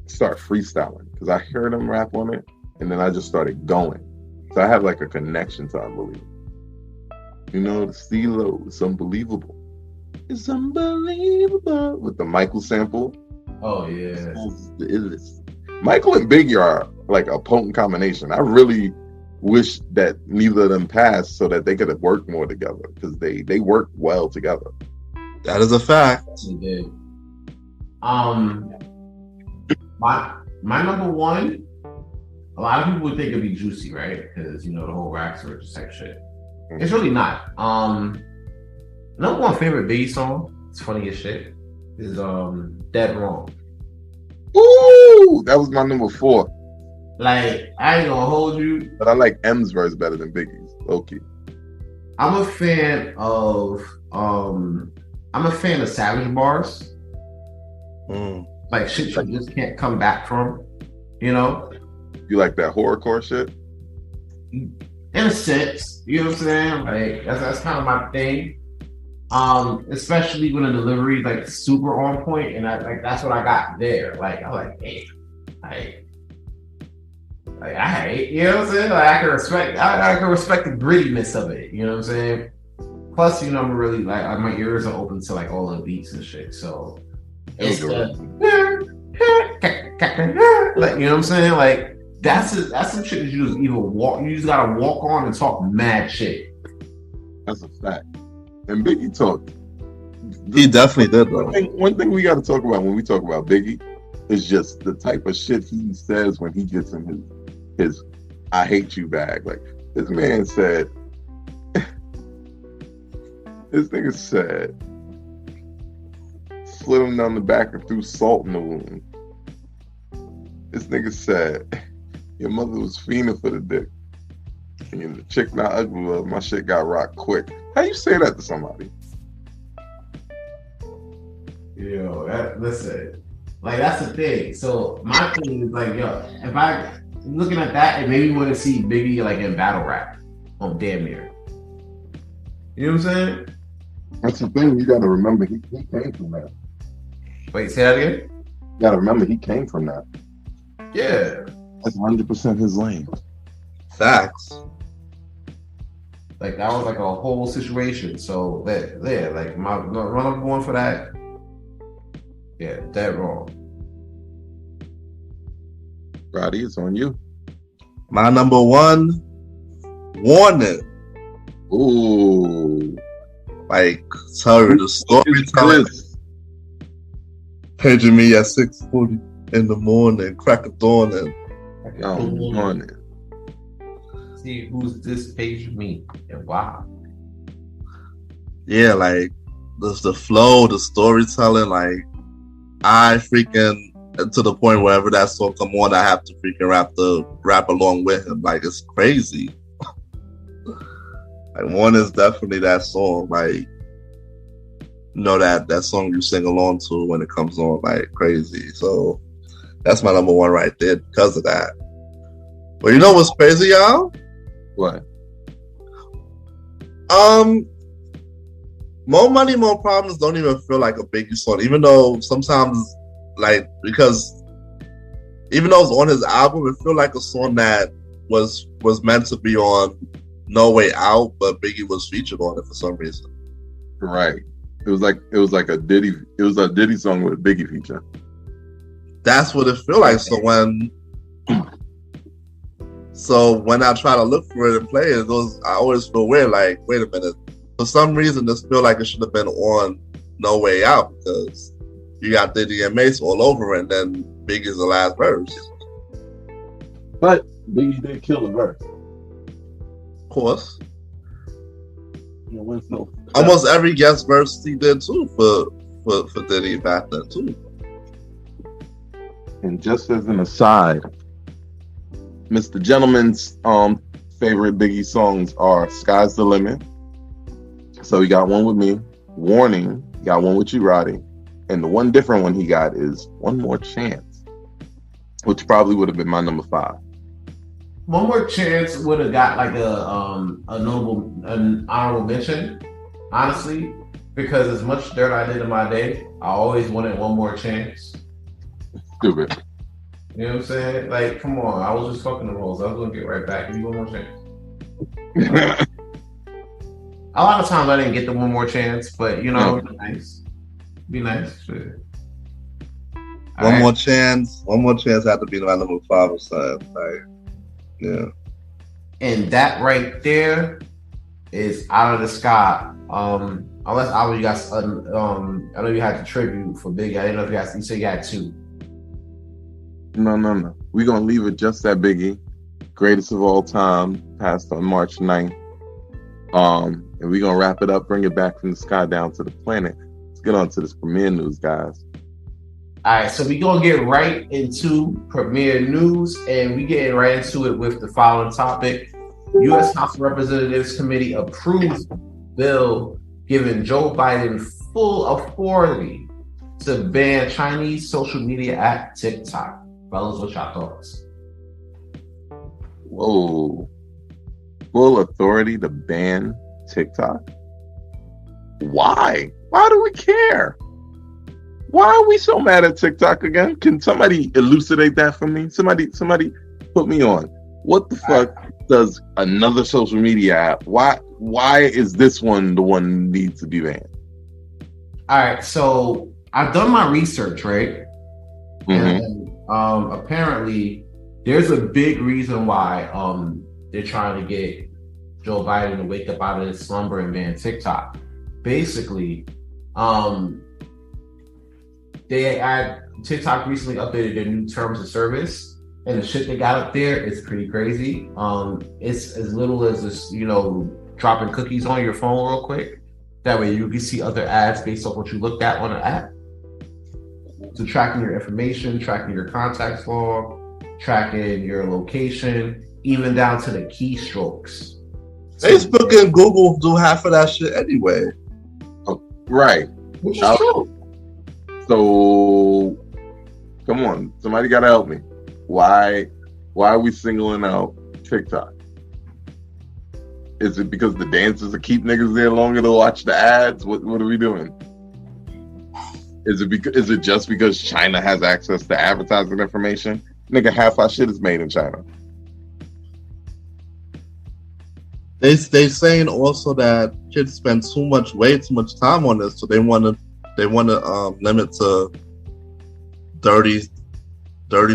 start freestyling because I heard him rap on it and then I just started going. So I have like a connection to Unbelievable. You know, the CeeLo is unbelievable. It's unbelievable with the Michael sample. Oh yeah. Michael and Biggie are like a potent combination. I really wish that neither of them passed so that they could have worked more together because they work well together. That is a fact. He did. My number one, a lot of people would think it'd be Juicy, right? Because you know the whole Rax Rich type shit. It's really not. Number one favorite Biggie song, it's funny as shit, is Dead Wrong. Ooh, that was my number 4. Like, I ain't gonna hold you. But I like M's verse better than Biggie's. Okay. I'm a fan of Savage bars. Like shit you just can't come back from. You know? You like that horrorcore shit? In a sense, you know what I'm saying? Like that's kind of my thing. Especially when the delivery is like super on point, and that's what I got there. Like I'm like, hey, you know what I'm saying? Like I can respect the grittiness of it. You know what I'm saying? Plus, you know, I'm really like my ears are open to like all the beats and shit. So it's like, you know what I'm saying? Like that's some shit that you just even walk. You just gotta walk on and talk mad shit. That's a fact. And Biggie talked. He definitely did, though. One thing we got to talk about when we talk about Biggie is just the type of shit he says when he gets in his "I hate you" bag. Like this man said, this nigga said, slid him down the back and threw salt in the wound. This nigga said, your mother was fiending for the dick. And the chick not ugly, love. My shit got rocked quick. How you say that to somebody? Yo, listen, like that's the thing. So my thing is like, yo, if I looking at that, it made me want to see Biggie like in battle rap on Damn Near. You know what I'm saying? That's the thing. You got to remember, he came from that. Wait, say that again. You got to remember, he came from that. Yeah, That's 100% his lane. Facts. like that was like a whole situation. So yeah, like my number one for that. Yeah, Dead Wrong. Roddy, it's on you. My number one, Warning. Ooh. Like, tell you the storytelling. Paging me at 6:40 in the morning, crack of dawn, and On it. See who's this page me and why. yeah, like the flow, the storytelling, like I freaking to the point wherever that song come on, I have to freaking rap along with him. Like it's crazy. Like one is definitely that song, like you know that song you sing along to when it comes on like crazy. So that's my number one right there because of that. But you know what's crazy, y'all? What? More Money, More Problems don't even feel like a Biggie song, even though sometimes, like, because even though it's on his album, it feel like a song that was meant to be on No Way Out, but Biggie was featured on it for some reason. Right. It was like a Diddy. It was a Diddy song with a Biggie feature. That's what it feel like. So when I try to look for it and play it, I always feel weird. Like, wait a minute. For some reason, this feel like it should have been on No Way Out because you got Diddy and Mace all over, and then Biggie's the last verse. But Biggie did kill the verse. Of course. No. Almost every guest verse he did too for Diddy back then too. And just as an aside, Mr. Gentleman's favorite Biggie songs are "Sky's the Limit." So he got one with me, "Warning." He got one with you, Roddy, and the one different one he got is "One More Chance," which probably would have been my number 5. One More Chance would have got like an honorable mention, honestly, because as much dirt I did in my day, I always wanted one more chance. Stupid. You know what I'm saying? Like, come on, I was just fucking the rules. I was gonna get right back. Give me one more chance. A lot of times I didn't get the one more chance, but you know, be nice. Sure. One more chance had to be my number 5 or something. Like, yeah. And that right there is Out of the Sky. Unless you guys, I know you had the tribute for Biggie. I didn't know if you said you had 2. No. We're gonna leave it just at Biggie, greatest of all time, passed on March 9th. And we're gonna wrap it up, bring it back from the sky down to the planet. Let's get on to this premiere news, guys. All right, so we're going to get right into premiere news, and we getting right into it with the following topic. U.S. House of Representatives Committee approves bill giving Joe Biden full authority to ban Chinese social media app TikTok. Fellas, what's your thoughts? Whoa. Full authority to ban TikTok? Why? Why do we care? Why are we so mad at TikTok again? Can somebody elucidate that for me? Somebody put me on. What the fuck does another social media app? Why is this one the one that needs to be banned? All right, so I've done my research, right? Mm-hmm. And apparently there's a big reason why they're trying to get Joe Biden to wake up out of his slumber and ban TikTok. Basically, TikTok recently updated their new terms of service, and the shit they got up there is pretty crazy. It's as little as this, dropping cookies on your phone real quick. That way you can see other ads based off what you looked at on the app. So tracking your information, tracking your contacts log, tracking your location, even down to the keystrokes. Facebook and Google do half of that shit anyway. Right. Which is true. So, come on, somebody got to help me. Why are we singling out TikTok? Is it because the dancers will keep niggas there longer to watch the ads? What are we doing? Is it just because China has access to advertising information? Nigga, half our shit is made in China. They saying also that kids spend way too much time on this, so they want to limit to 30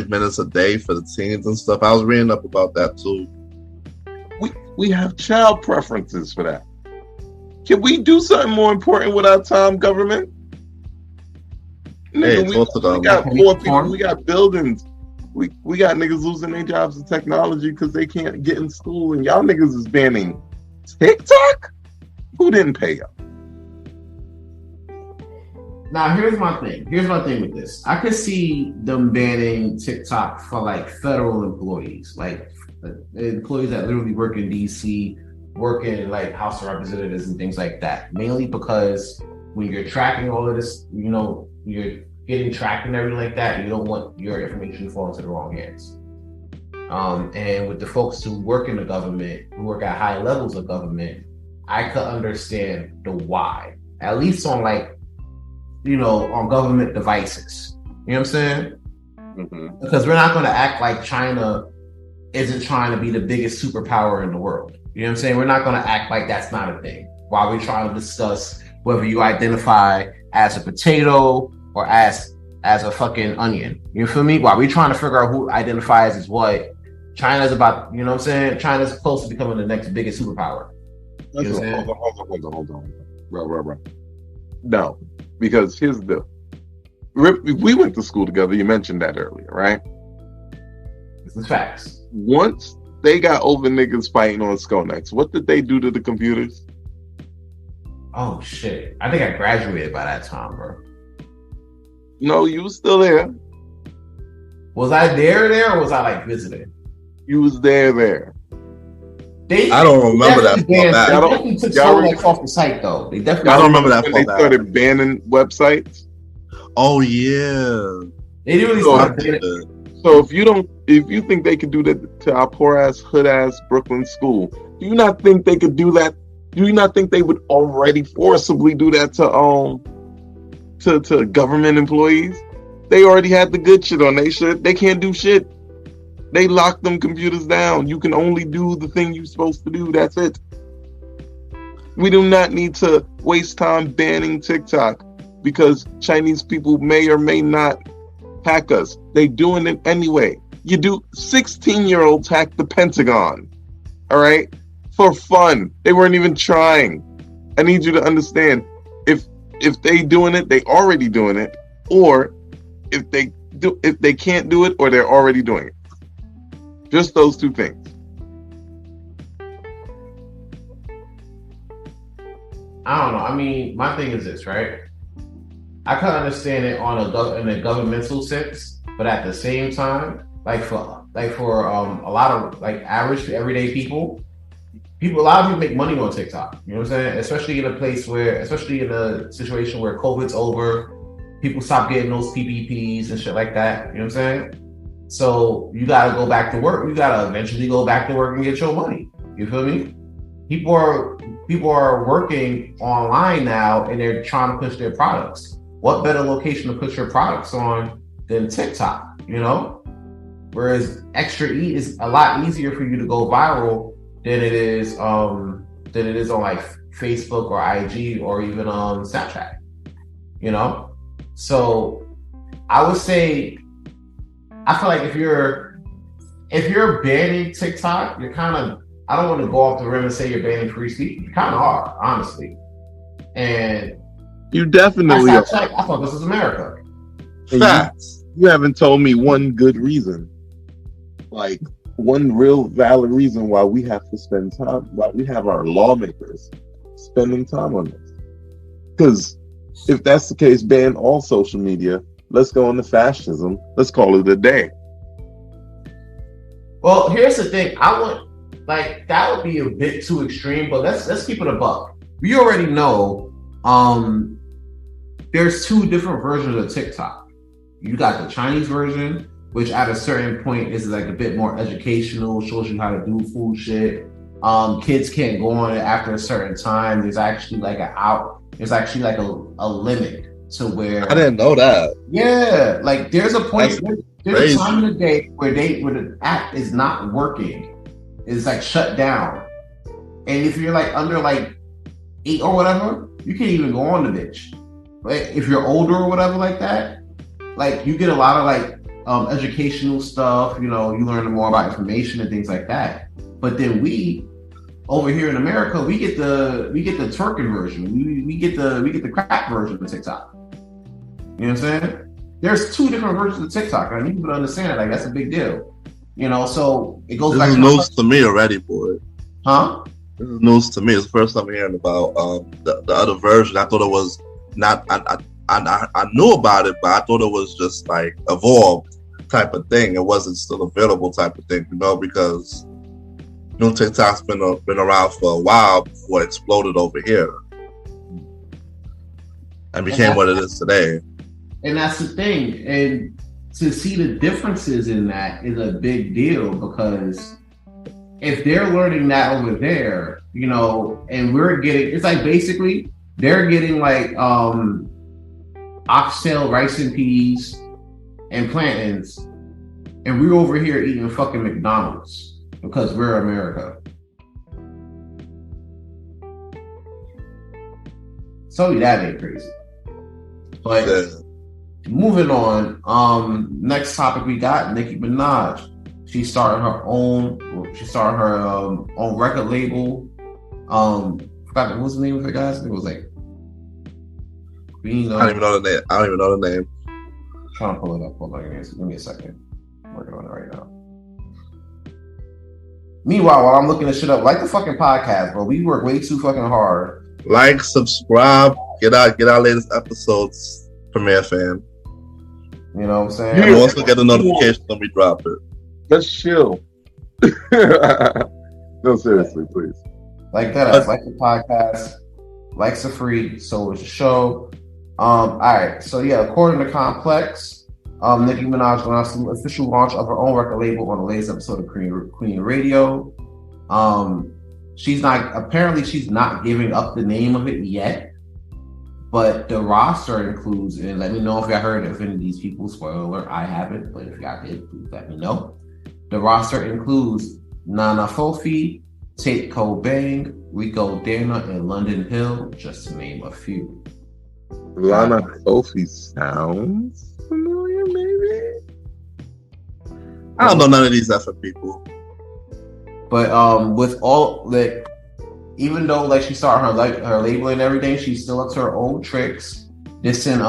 minutes a day for the teens and stuff. I was reading up about that too. We have child preferences for that. Can we do something more important with our time, government? Nigga, we got more people. We got buildings. We got niggas losing their jobs in technology because they can't get in school, and y'all niggas is banning TikTok? Who didn't pay up? Now, here's my thing. Here's my thing with this. I could see them banning TikTok for like federal employees, like employees that literally work in DC, work in like House of Representatives and things like that. Mainly because when you're tracking all of this, you're getting tracked and everything like that, you don't want your information to fall into the wrong hands. And with the folks who work in the government, who work at high levels of government, I could understand the why. At least on on government devices. You know what I'm saying? Mm-hmm. Because we're not going to act like China isn't trying to be the biggest superpower in the world. You know what I'm saying? We're not going to act like that's not a thing while we're trying to discuss whether you identify as a potato or as a fucking onion. You feel me? While we trying to figure out who identifies as what, China's about, you know what I'm saying? China's close to becoming the next biggest superpower. You know what I'm saying? Hold on. Right. No, because here's the Rip, we went to school together. You mentioned that earlier, right? This is facts. Once they got over niggas fighting on Skonex, what did they do to the computers? Oh shit! I think I graduated by that time, bro. No, you was still there. Was I there, or was I like visiting? You was there. I don't remember that far back. They definitely took Solex off the site, though. They definitely. I don't remember that when far they back. started banning websites. Oh yeah. They didn't really start doing it. So if you think they could do that to our poor ass, hood ass Brooklyn school, do you not think they could do that? Do you not think they would already forcibly do that to government employees? They already had the good shit on they shit. They can't do shit. They lock them computers down. You can only do the thing you're supposed to do. That's it. We do not need to waste time banning TikTok because Chinese people may or may not hack us. They doing it anyway. 16-year-olds hack the Pentagon. All right? For fun. They weren't even trying. I need you to understand, if they doing it, they already doing it, or if they can't do it, or they're already doing it. Just those two things. I don't know. I mean, my thing is this, right? I can understand it in a governmental sense, but at the same time, for a lot of average everyday people, a lot of people make money on TikTok. You know what I'm saying? Especially in a situation where COVID's over, people stop getting those PPPs and shit like that. You know what I'm saying? So you gotta go back to work. You gotta eventually go back to work and get your money. You feel me? People are working online now and they're trying to push their products. What better location to put your products on than TikTok? You know? Whereas Extra E is a lot easier for you to go viral than it is on Facebook or IG or even Snapchat. You know? So I would say, I feel like if you're banning TikTok, you're kind of, I don't want to go off the rim and say you're banning free speech. You kind of are, honestly. And you definitely are. I thought this was America. Facts. You haven't told me one good reason, like one real valid reason why we have to spend time, why we have our lawmakers spending time on this. Because if that's the case, ban all social media. Let's go into fascism. Let's call it a day. Well, here's the thing. That would be a bit too extreme, but let's keep it a buck. We already know there's two different versions of TikTok. You got the Chinese version, which at a certain point is like a bit more educational, shows you how to do food shit. Kids can't go on it after a certain time. There's actually a limit to where I didn't know that. Yeah, there's a point. There's a time in the day where the app is not working. It's shut down, and if you're under 8 or whatever, you can't even go on the bitch. If you're older or whatever like that, you get a lot of educational stuff. You know, you learn more about information and things like that. But then we over here in America, we get the twerking version. We get the crap version of TikTok. You know what I'm saying? There's two different versions of TikTok. I need people to understand it. That's a big deal. You know, so it goes back to news to me already, boy. Huh? This is news to me. It's the first time I'm hearing about the other version. I thought it was not. I knew about it, but I thought it was just evolved type of thing. It wasn't still available type of thing, because TikTok's been around for a while before it exploded over here and became what it is today. And that's the thing. And to see the differences in that is a big deal, because if they're learning that over there, and we're getting, it's basically they're getting oxtail, rice and peas, and plantains, and we're over here eating fucking McDonald's because we're America. Tell you that ain't crazy. But Yeah. moving on, next topic we got Nicki Minaj. She started her own own record label. Forgot what was the name of it, guys? It was like Green. I don't even know the name. I don't even know the name. Trying to pull it up. Hold on, give me a second. I'm working on it right now. Meanwhile, while I'm looking this shit up, like the fucking podcast, bro, we work way too fucking hard. Like, subscribe, get our latest episodes, Premiere Fam. You know what I'm saying? And also get a notification when we drop it. Let's chill. No, seriously, please. Like that. Like the podcast. Likes are free. So is the show. All right. So yeah, according to Complex, Nicki Minaj announced the official launch of her own record label on the latest episode of Queen Radio. She's not giving up the name of it yet, but the roster includes, and let me know if y'all heard of any of these people. Spoiler alert, I haven't, but if y'all did, please let me know. The roster includes Nana Fofi, Tate Cobain, Rico Dana, and London Hill, just to name a few. Lana Sophie sounds familiar, maybe? I don't know none of these effing people. But with all like, even though like she started her label and everything, she's still up to her old tricks. This in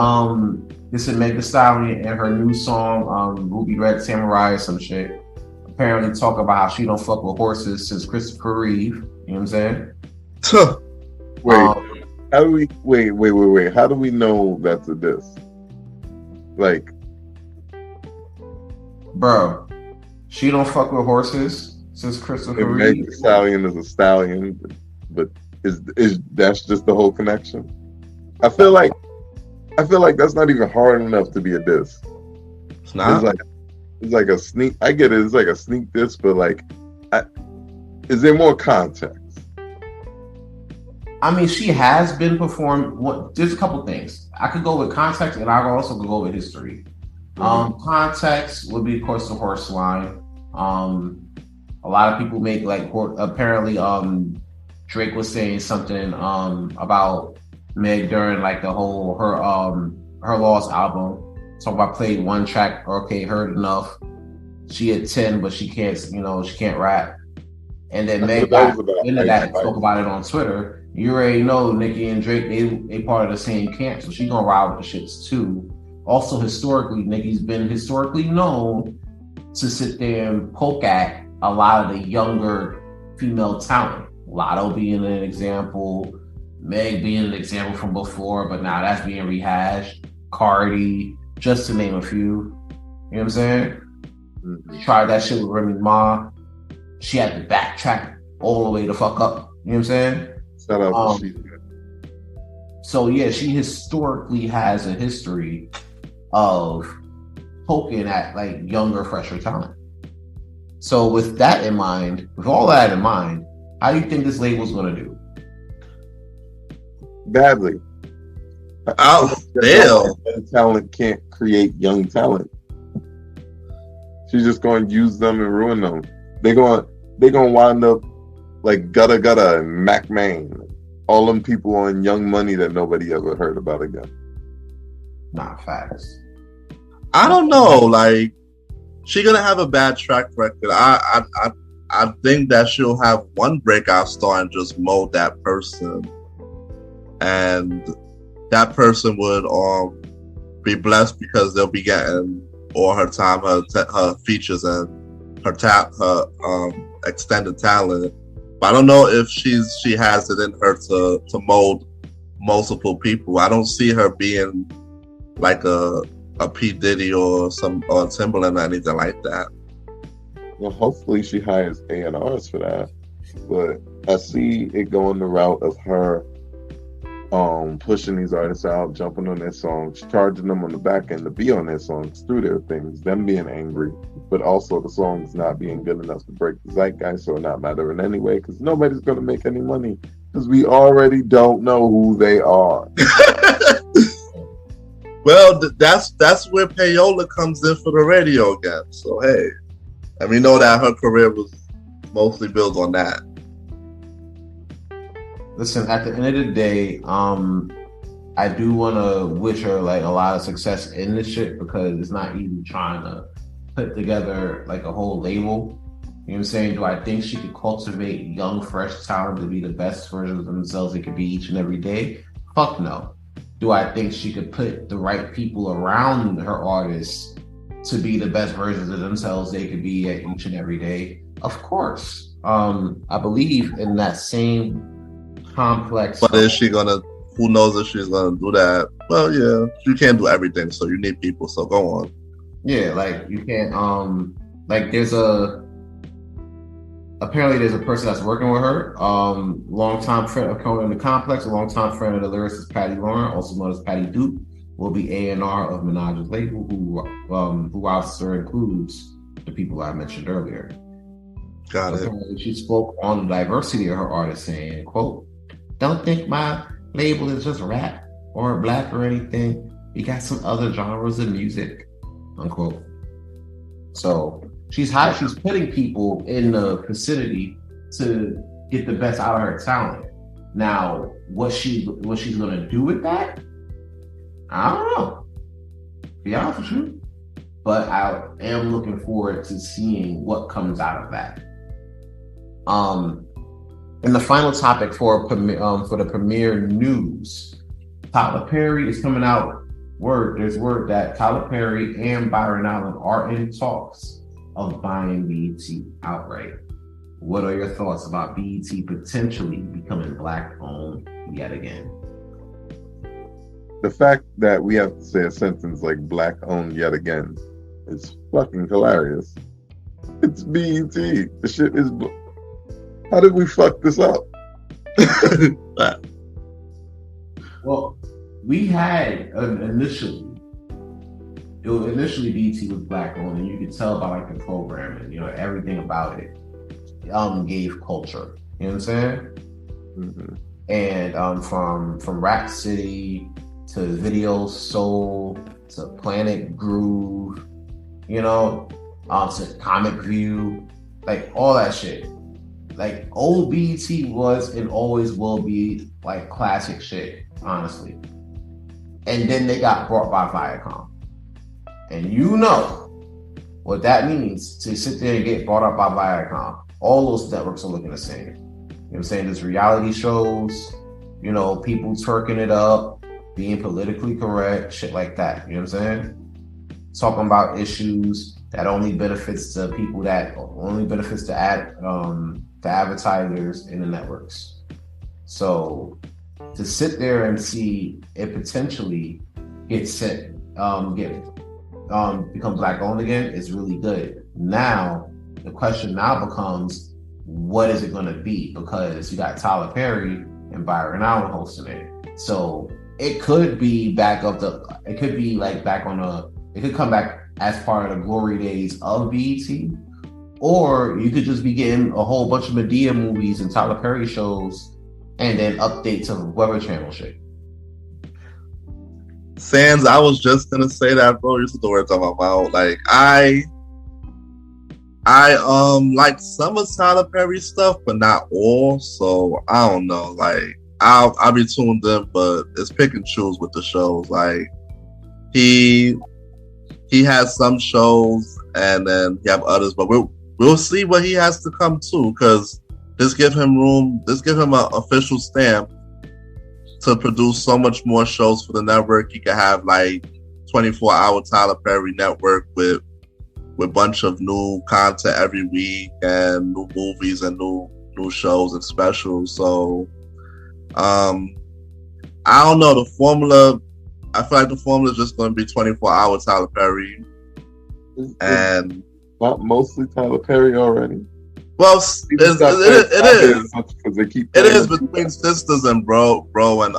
Meg Thee Stallion and her new song Ruby Red Samurai or some shit. Apparently talk about how she don't fuck with horses since Christopher Reeve. You know what I'm saying? Wait, how do we wait? How do we know that's a diss? Like, bro, she don't fuck with horses since Christopher Meg Reeve. Thee Stallion is a stallion, but is that's just the whole connection? I feel like that's not even hard enough to be a diss. It's not. It's like a sneak. I get it. It's like a sneak diss, but like, is there more context? I mean, she has been performed. There's a couple things. I could go with context, and I also could go with history. Context would be, of course, the horse line. A lot of people make like apparently Drake was saying something about Meg during like the whole her Lost album. So I played one track, okay, heard enough. She had 10, but she can't rap. And then Meg got into that and spoke about it on Twitter. You already know Nicki and Drake, they part of the same camp, so she gonna ride with the shits too. Also, historically, Nicki's been historically known to sit there and poke at a lot of the younger female talent. Lotto being an example, Meg being an example from before, but now that's being rehashed. Cardi, just to name a few. You know what I'm saying? She tried that shit with Remy Ma. She had to backtrack all the way the fuck up. You know what I'm saying? Shout out to she. So yeah, she historically has a history of poking at like younger, fresher talent. So with that in mind, with all that in mind, how do you think this label's gonna do? Badly. Oh, damn. Talent can't create young talent. She's just going to use them and ruin them. They're going to wind up like Gutta Gutta and Mac Main. All them people on Young Money that nobody ever heard about again. Not facts. I don't know. Like, she's gonna have a bad track record. I think that she'll have one breakout star and just mold that person, and that person would be blessed because they'll be getting all her time, her features, and her extended talent. But I don't know if she has it in her to mold multiple people. I don't see her being like a P. Diddy or Timbaland or anything like that. Well, hopefully she hires A&Rs for that. But I see it going the route of her pushing these artists out, jumping on their songs, charging them on the back end to be on their songs through their things, them being angry, but also the songs not being good enough to break the zeitgeist, so not mattering anyway, because nobody's going to make any money, because we already don't know who they are. Well, that's where payola comes in for the radio again. So hey, and we know that her career was mostly built on that. Listen, at the end of the day, I do want to wish her like a lot of success in this shit because it's not easy trying to put together like a whole label. You know what I'm saying? Do I think she could cultivate young, fresh talent to be the best version of themselves they could be each and every day? Fuck no. Do I think she could put the right people around her artists to be the best versions of themselves they could be at each and every day? Of course. I believe in that same complex. But is she gonna? Who knows if she's gonna do that? Well, yeah, you can't do everything, so you need people. So go on. Yeah, like you can't. Like apparently there's a person that's working with her. Longtime friend of Conan in the Complex, a longtime friend of the lyricist Patty Lauren, also known as Patty Duke, will be A&R of Minaj's label, who also includes the people I mentioned earlier. Got it. Apparently she spoke on the diversity of her artists, saying, quote, "Don't think my label is just rap or black or anything. We got some other genres of music," unquote. So she's putting people in the vicinity to get the best out of her talent. Now, what she's gonna do with that, I don't know. To be honest with you, but I am looking forward to seeing what comes out of that. And the final topic for the premiere news, Tyler Perry is coming out. There's word that Tyler Perry and Byron Allen are in talks of buying BET outright. What are your thoughts about BET potentially becoming black-owned yet again? The fact that we have to say a sentence like "black-owned yet again" is fucking hilarious. It's BET. The shit is. How did we fuck this up? Well, we had initially BET was black-owned, and you could tell by like the programming, everything about it gave culture. You know what I'm saying? Mm-hmm. And from Rap City to Video Soul to Planet Groove, to Comic View, like all that shit. Like old BET was and always will be like classic shit, honestly. And then they got bought by Viacom. And you know what that means to sit there and get bought up by Viacom. All those networks are looking the same. You know what I'm saying? There's reality shows, people twerking it up, being politically correct, shit like that. You know what I'm saying? Talking about issues that only benefits the people the advertisers in the networks. So to sit there and see it potentially become black owned again is really good. Now the question now becomes, what is it going to be? Because you got Tyler Perry and Byron Allen hosting it. So it could be it could come back as part of the glory days of BET. Or you could just be getting a whole bunch of Medea movies and Tyler Perry shows and then updates of Weather Channel shit. Sans, I was just gonna say that, bro. You took the words out of my mouth. Like I like some of Tyler Perry stuff, but not all. So I don't know. Like I'll be tuned in, but it's pick and choose with the shows. Like he has some shows and then he have others, but we'll see what he has to come to, because this give him room, this give him an official stamp to produce so much more shows for the network. He could have like 24-hour Tyler Perry network with a bunch of new content every week and new movies and new shows and specials. So I don't know, the formula, I feel like the formula is just going to be 24-hour Tyler Perry. And not mostly Tyler Perry already. Well, it is because they keep. It is between Sisters and Bro and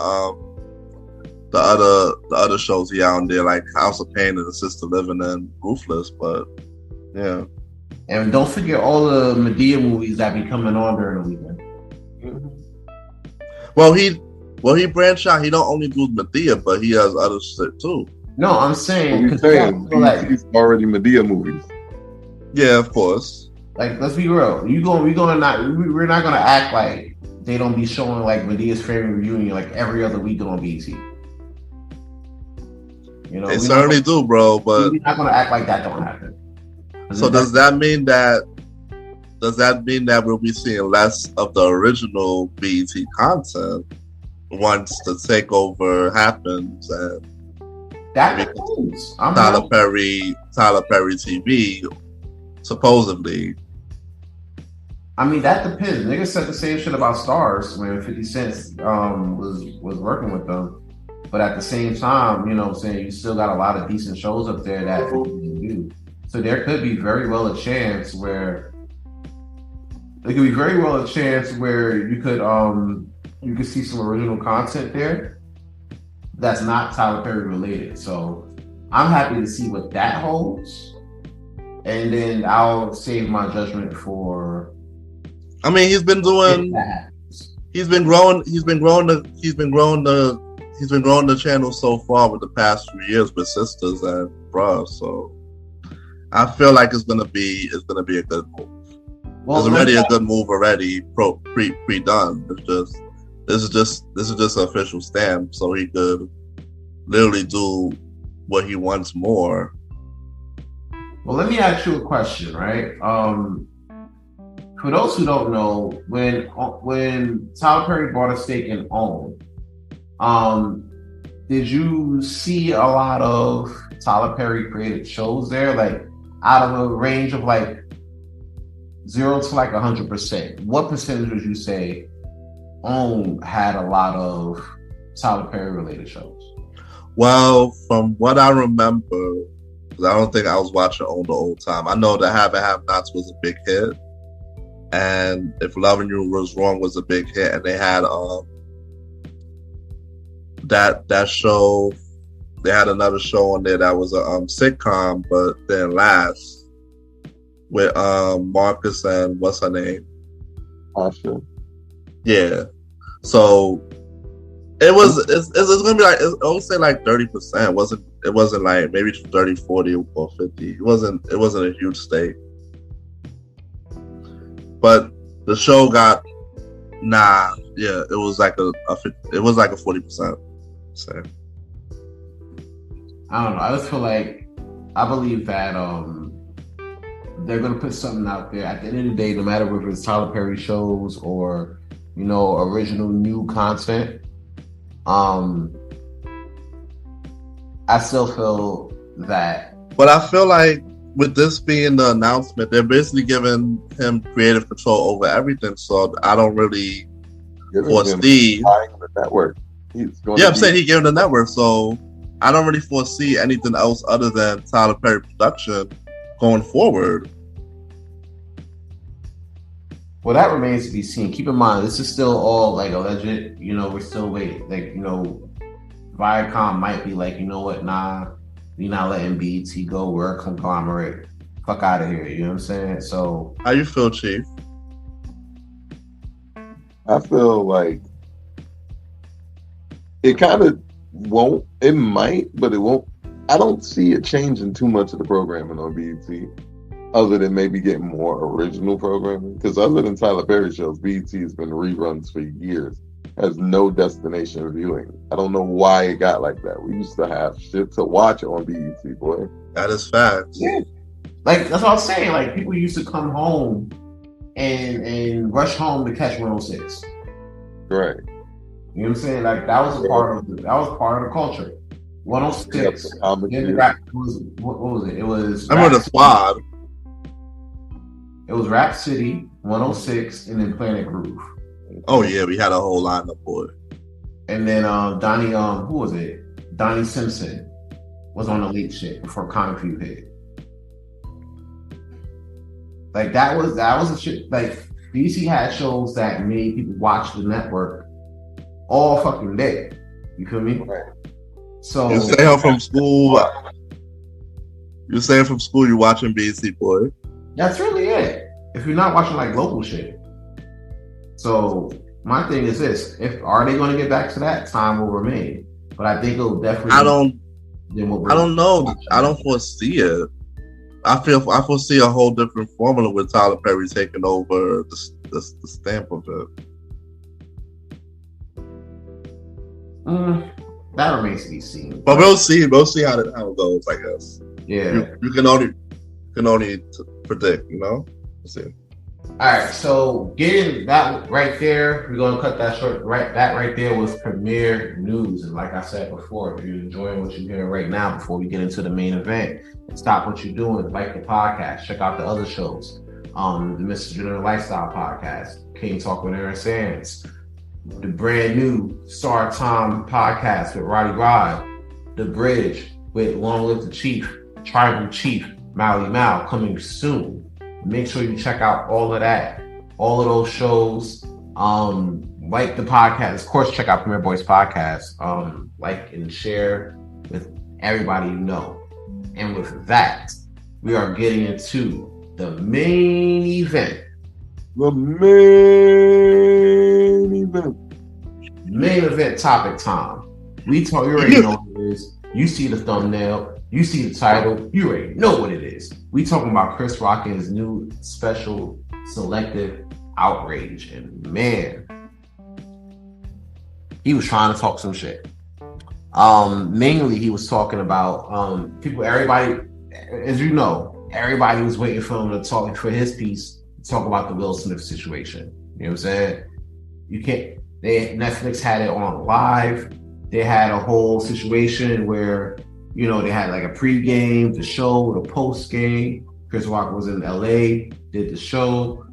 the other shows he out there, like House of Pain and The Sister Living and Ruthless. But yeah, and don't forget all the Medea movies that be coming on during the weekend. Mm-hmm. Well, he branched out. He don't only do Medea, but he has other shit too. No, I'm saying because he's already Medea movies. Yeah, of course. Like, let's be real. We're not gonna act like they don't be showing like Medea's Family Reunion like every other week on BET. You know, They certainly do, bro. But we're not gonna act like that don't happen. so does that mean that we'll be seeing less of the original BET content once the takeover happens and that depends. Tyler Perry TV supposedly? I mean, that depends. Niggas said the same shit about Stars when 50 Cent was working with them. But at the same time, you know what I'm saying, you still got a lot of decent shows up there that 50 can do. So there could be very well a chance where you could see some original content there that's not Tyler Perry related. So I'm happy to see what that holds. And then I'll save my judgment for. I mean, he's been growing the channel so far with the past few years with Sisters and Bruh. So I feel like it's gonna be a good move. Well, it's already a good move already, pre-done. This is just an official stamp, so he could literally do what he wants more. Well, let me ask you a question, right? For those who don't know, when Tyler Perry bought a stake in OWN, did you see a lot of Tyler Perry created shows there? Like out of a range of like 0 to like 100%, what percentage would you say OWN had a lot of Tyler Perry related shows? Well, from what I remember, because I don't think I was watching OWN the whole time. I know the Have and Have Nots was a big hit, and If Loving You Was Wrong was a big hit, and they had that show. They had another show on there that was a sitcom, but didn't last, with Marcus and what's her name? Asha. Yeah. So it's gonna be like, I would say like 30%. It wasn't like maybe 30, 40 or 50. It wasn't a huge stake. But the show got it was like a 40%. So I don't know. I just feel like I believe that they're gonna put something out there. At the end of the day, no matter if it's Tyler Perry shows or original new content, I still feel that. But I feel like with this being the announcement, they're basically giving him creative control over everything. So I don't really foresee the network. I'm saying he gave him the network, so I don't really foresee anything else other than Tyler Perry production going forward. Well, that remains to be seen. Keep in mind, this is still all like alleged. We're still waiting. Like, Viacom might be like, you know what? Nah, we not letting BET go. We're a conglomerate. Fuck out of here. You know what I'm saying? So, how you feel, Chief? I feel like it kind of won't. It might, but it won't. I don't see it changing too much of the programming on BET, other than maybe getting more original programming. Because other than Tyler Perry shows, BET has been reruns for years. Has no destination viewing. I don't know why it got like that. We used to have shit to watch on BET, boy. That is facts. Yeah. Like, that's what I was saying. Like, people used to come home and rush home to catch 106. Right. You know what I'm saying? Like, that was part of the culture. 106. What was it? It was. I remember the Squad. It was Rap City, 106, and then Planet Groove. Oh yeah, we had a whole lineup for it. And then Donnie, who was it? Donnie Simpson was on the late shit before Concrete hit. Like that was a shit. Like BC had shows that made people watch the network all fucking day. You feel me? Right. So you stay home from school. You're staying from school. You're watching BC, boy. That's really it. If you're not watching like local shit. So my thing is this: are they going to get back to that? Time will remain, but I think it'll definitely. I don't know. I don't foresee it. I foresee a whole different formula with Tyler Perry taking over the stamp of it. that remains to be seen. But we'll see how it goes, I guess. Yeah. You can only predict, you know? We'll see. All right, so getting that right there, we're gonna cut that short. Right, that right there was Premiere News, and like I said before, if you're enjoying what you're hearing right now, before we get into the main event, stop what you're doing, like the podcast, check out the other shows, the Mr. General Lifestyle Podcast, King Talk with Aaron Sands, the brand new Star Time Podcast with Roddy Rod, The Bridge with Long Live the Chief, Tribal Chief Malimal, coming soon. Make sure you check out all of that, all of those shows. Like the podcast, of course, check out Premier Boyz Podcast. Like and share with everybody you know. And with that, we are getting into the main event. The main event. Main event topic time. We talk. You already know what it is. You see the thumbnail. You see the title, you already know what it is. We talking about Chris Rock and his new special, Selective Outrage. And man, he was trying to talk some shit. Mainly he was talking about everybody, as you know, everybody was waiting for him to talk for his piece, to talk about the Will Smith situation. You know what I'm saying? Netflix had it on live. They had a whole situation where, you know, they had like a pregame, the show, the postgame. Chris Rock was in LA, did the show,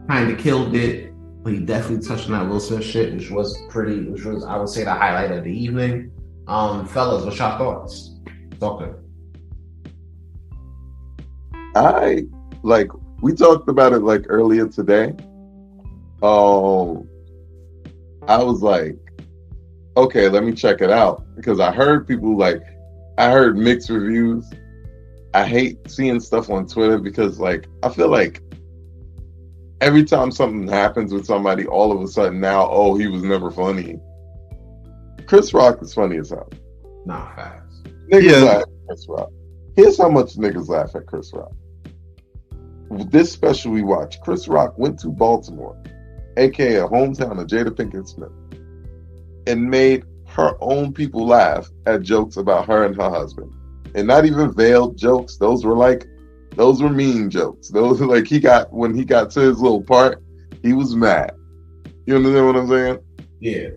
kind of killed it, but he definitely touched on that Will Smith shit, which was I would say the highlight of the evening. Fellas, what's your thoughts? Talking. We talked about it like earlier today. I was like, okay, let me check it out, because I heard mixed reviews. I hate seeing stuff on Twitter because I feel like every time something happens with somebody, all of a sudden now, oh, he was never funny. Chris Rock is funny as hell. Nah, facts. Niggas laugh at Chris Rock. Here's how much niggas laugh at Chris Rock. This special we watched, Chris Rock went to Baltimore, aka hometown of Jada Pinkett Smith, and made her own people laugh at jokes about her and her husband. And not even veiled jokes. Those were mean jokes. Those were when he got to his little part, he was mad. You understand what I'm saying? Yeah.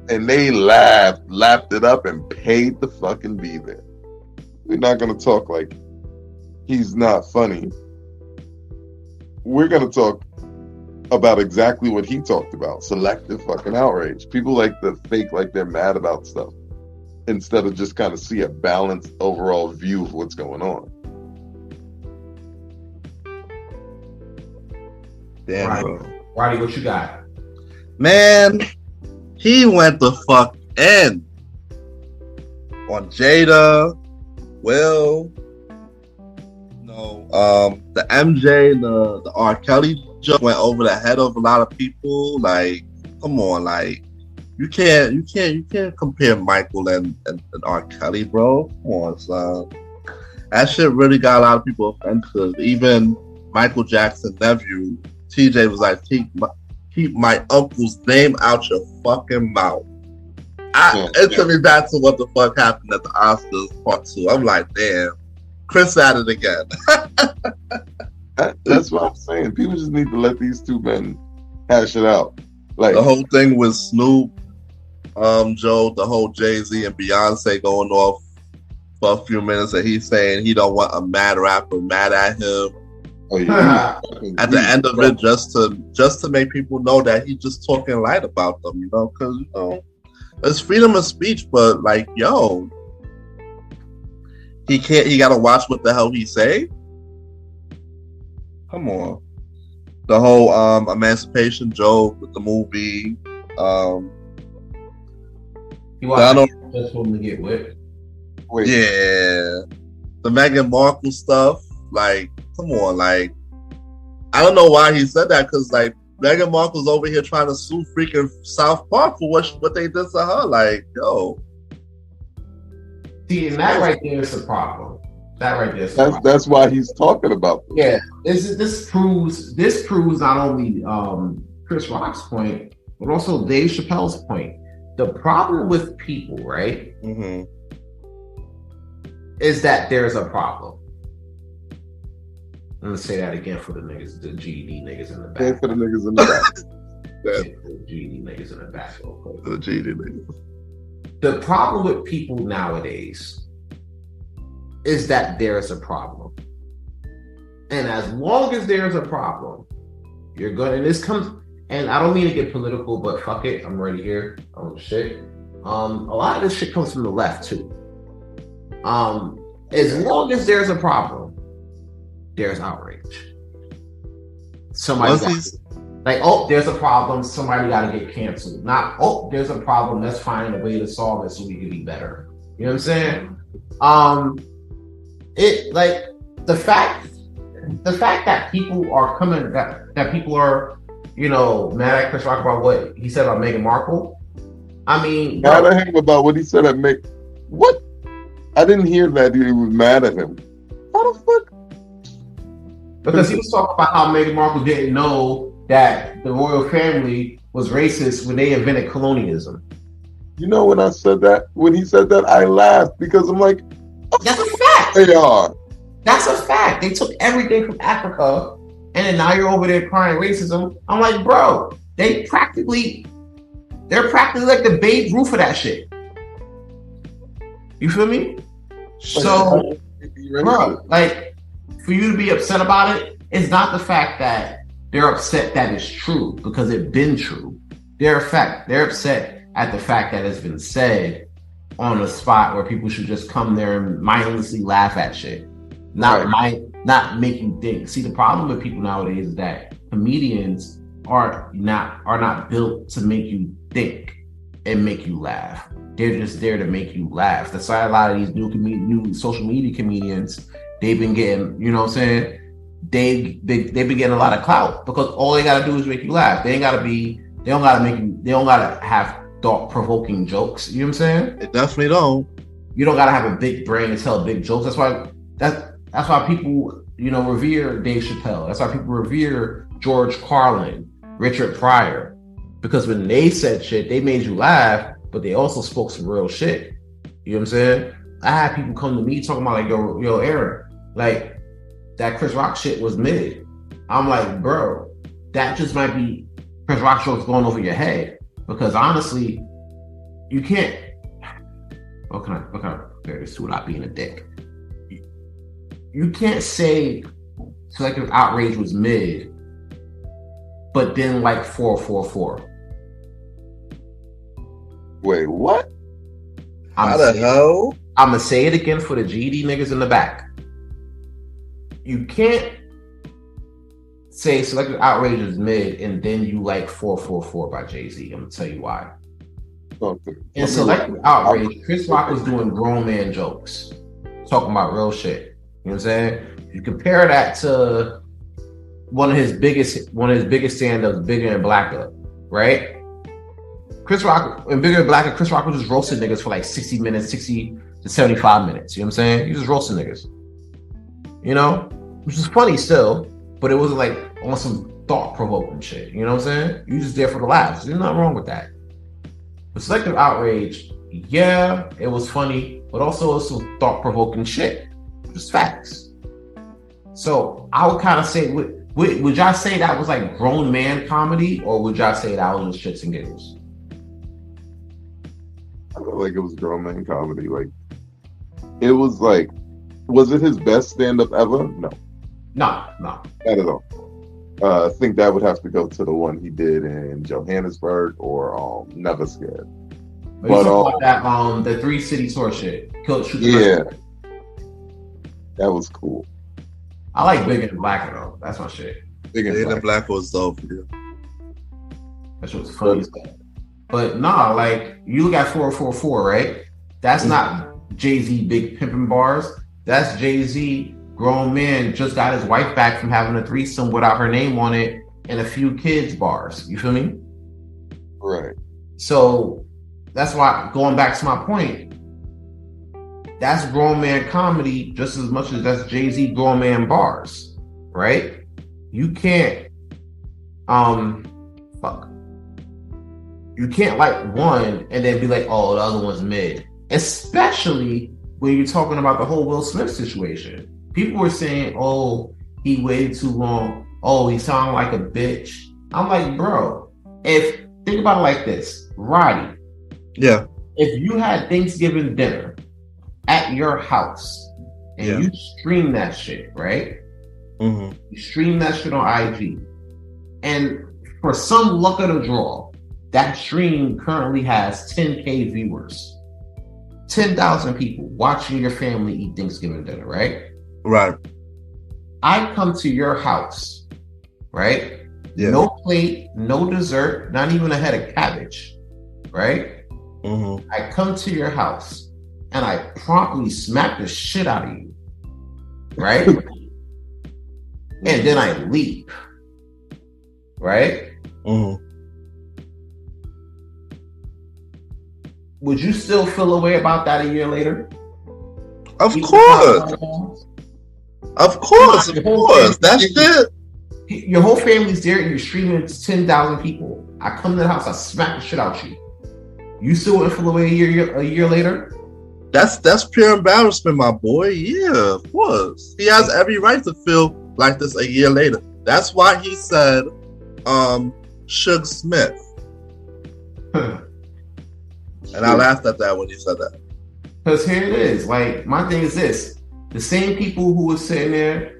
And they lapped it up and paid to fucking be there. We're not gonna talk like he's not funny. We're gonna talk about exactly what he talked about, selective fucking outrage. People like to fake like they're mad about stuff instead of just kind of see a balanced overall view of what's going on. Damn, Roddy, what you got? Man, he went the fuck in on Jada, Will, the MJ, the R. Kelly joke went over the head of a lot of people. Like, come on, you can't compare Michael and R. Kelly, bro. Come on, son. That shit really got a lot of people offended. Even Michael Jackson's nephew, TJ, was like, keep my uncle's name out your fucking mouth. It took me back to what the fuck happened at the Oscars Part 2. I'm like, damn, Chris at it again. That's what I'm saying. People just need to let these two men hash it out. Like the whole thing with Snoop, Joe, the whole Jay-Z and Beyonce going off for a few minutes, and he's saying he don't want a mad rapper mad at him. Oh, yeah. At the end of it, just to make people know that he's just talking light about them, because it's freedom of speech, but he gotta watch what the hell he say. Come on. The whole Emancipation joke with the movie. You want just for him to get whipped? Wait. Yeah. The Meghan Markle stuff. Come on. I don't know why he said that, because Meghan Markle's over here trying to sue freaking South Park for what they did to her. See, and that right there is the problem. That right there. That's why he's talking about this. Yeah, this proves not only Chris Rock's point, but also Dave Chappelle's point The problem with people, right, Mm-hmm. is that there's a problem. I'm gonna say that again for the niggas, the GED niggas in the Pay back. for the niggas in the back. The GED niggas in the back. Real quick. The GD niggas. The problem with people nowadays is that there's a problem. And as long as there's a problem, you're gonna, and this comes, and I don't mean to get political, but fuck it, I'm already here. Oh shit. A lot of this shit comes from the left too. As long as there's a problem, there's outrage. Somebody like, oh, there's a problem, somebody gotta get canceled. Not, oh, there's a problem, let's find a way to solve it so we can be better. You know what I'm saying? It like the fact that people are coming, that people are, you know, mad at Chris Rock about what he said about Meghan Markle. I mean, Mad at him about what he said at Meg. What? I didn't hear that he was mad at him. How the fuck? because he was talking about how Meghan Markle didn't know that the royal family was racist when they invented colonialism. You know, when I said that, when he said that, I laughed because I'm like, That's a fact. they are. That's a fact. They took everything from Africa, and then now you're over there crying racism. I'm like, bro, they're practically like the Babe Ruth of that shit. You feel me? So, bro, like, for you to be upset about it, it's not the fact that they're upset that it's true, because it's been true. They're upset at the fact that it's been said on a spot where people should just come there and mindlessly laugh at shit. Not make you think. See, the problem with people nowadays is that comedians are not built to make you think and make you laugh. They're just there to make you laugh. That's why a lot of these new social media comedians, they've been getting, you know what I'm saying? They've been getting a lot of clout because all they gotta do is make you laugh. They don't gotta have thought-provoking jokes. You know what I'm saying? It definitely don't. You don't gotta have a big brain to tell big jokes. That's why people, you know, revere Dave Chappelle. That's why people revere George Carlin, Richard Pryor, because when they said shit, they made you laugh, but they also spoke some real shit. You know what I'm saying? I had people come to me talking about like, yo, Aaron, like that Chris Rock shit was mid. I'm like, bro, that just might be Chris Rock jokes going over your head, because honestly, you can't. What can I compare this to without being a dick? You can't say Selective Outrage was mid, but then like 444. Wait, what? How the hell? I'm gonna say it again for the GD niggas in the back. You can't say Selective Outrage is mid and then you like 444 by Jay-Z. I'm gonna tell you why. In Selective Outrage, Chris Rock was doing grown man jokes, talking about real shit. You know what I'm saying? You compare that to one of his biggest stand-ups, Bigger and Blacker, right? Chris Rock and Bigger and Blacker, Chris Rock was just roasting niggas for like 60 to 75 minutes. You know what I'm saying? He was just roasting niggas. You know? Which is funny still, but it wasn't like on some thought-provoking shit. You know what I'm saying? You just there for the laughs. There's nothing wrong with that. But Selective Outrage, yeah, it was funny, but also it was some thought-provoking shit. Just facts. So I would kind of say, would y'all say that was like grown man comedy, or would y'all say that was just shits and giggles? I feel like it was grown man comedy. Like, it was like, was it his best stand-up ever? No. No. Not at all. I think that would have to go to the one he did in Johannesburg or Never Scared. But you talking about that the 3 City tour shit. Yeah. That was cool. I like Bigger and Blacker though. That's my shit. Bigger and Black was dope. Yeah. That shit was funny as hell. But nah, like you look at 444, right? That's not Jay-Z big pimping bars. That's Jay-Z grown man just got his wife back from having a threesome without her name on it and a few kids bars. You feel me? Right. So that's why, going back to my point, that's grown man comedy just as much as that's Jay-Z grown man bars, right? You can't, you can't like one and then be like, oh, the other one's mid. Especially when you're talking about the whole Will Smith situation. People were saying, oh, he waited too long. Oh, he sounded like a bitch. I'm like, bro, think about it like this. Roddy. Yeah. If you had Thanksgiving dinner at your house and you stream that shit, right? Mm-hmm. You stream that shit on IG. And for some luck of the draw, that stream currently has 10K viewers. 10,000 people watching your family eat Thanksgiving dinner, right? Right. I come to your house, right? Yeah. No plate, no dessert, not even a head of cabbage, right? Mm-hmm. I come to your house and I promptly smack the shit out of you, right? And then I leave, right? Mm-hmm. Would you still feel a way about that a year later? Of course. Of course. That shit. Your whole family's there and you're streaming to 10,000 people. I come to the house, I smack the shit out you. You still wouldn't feel away a year later? That's pure embarrassment, my boy. Yeah, of course. He has every right to feel like this a year later. That's why he said, Suge Smith. And I laughed at that when he said that. Because here it is. Like, my thing is this. The same people who were sitting there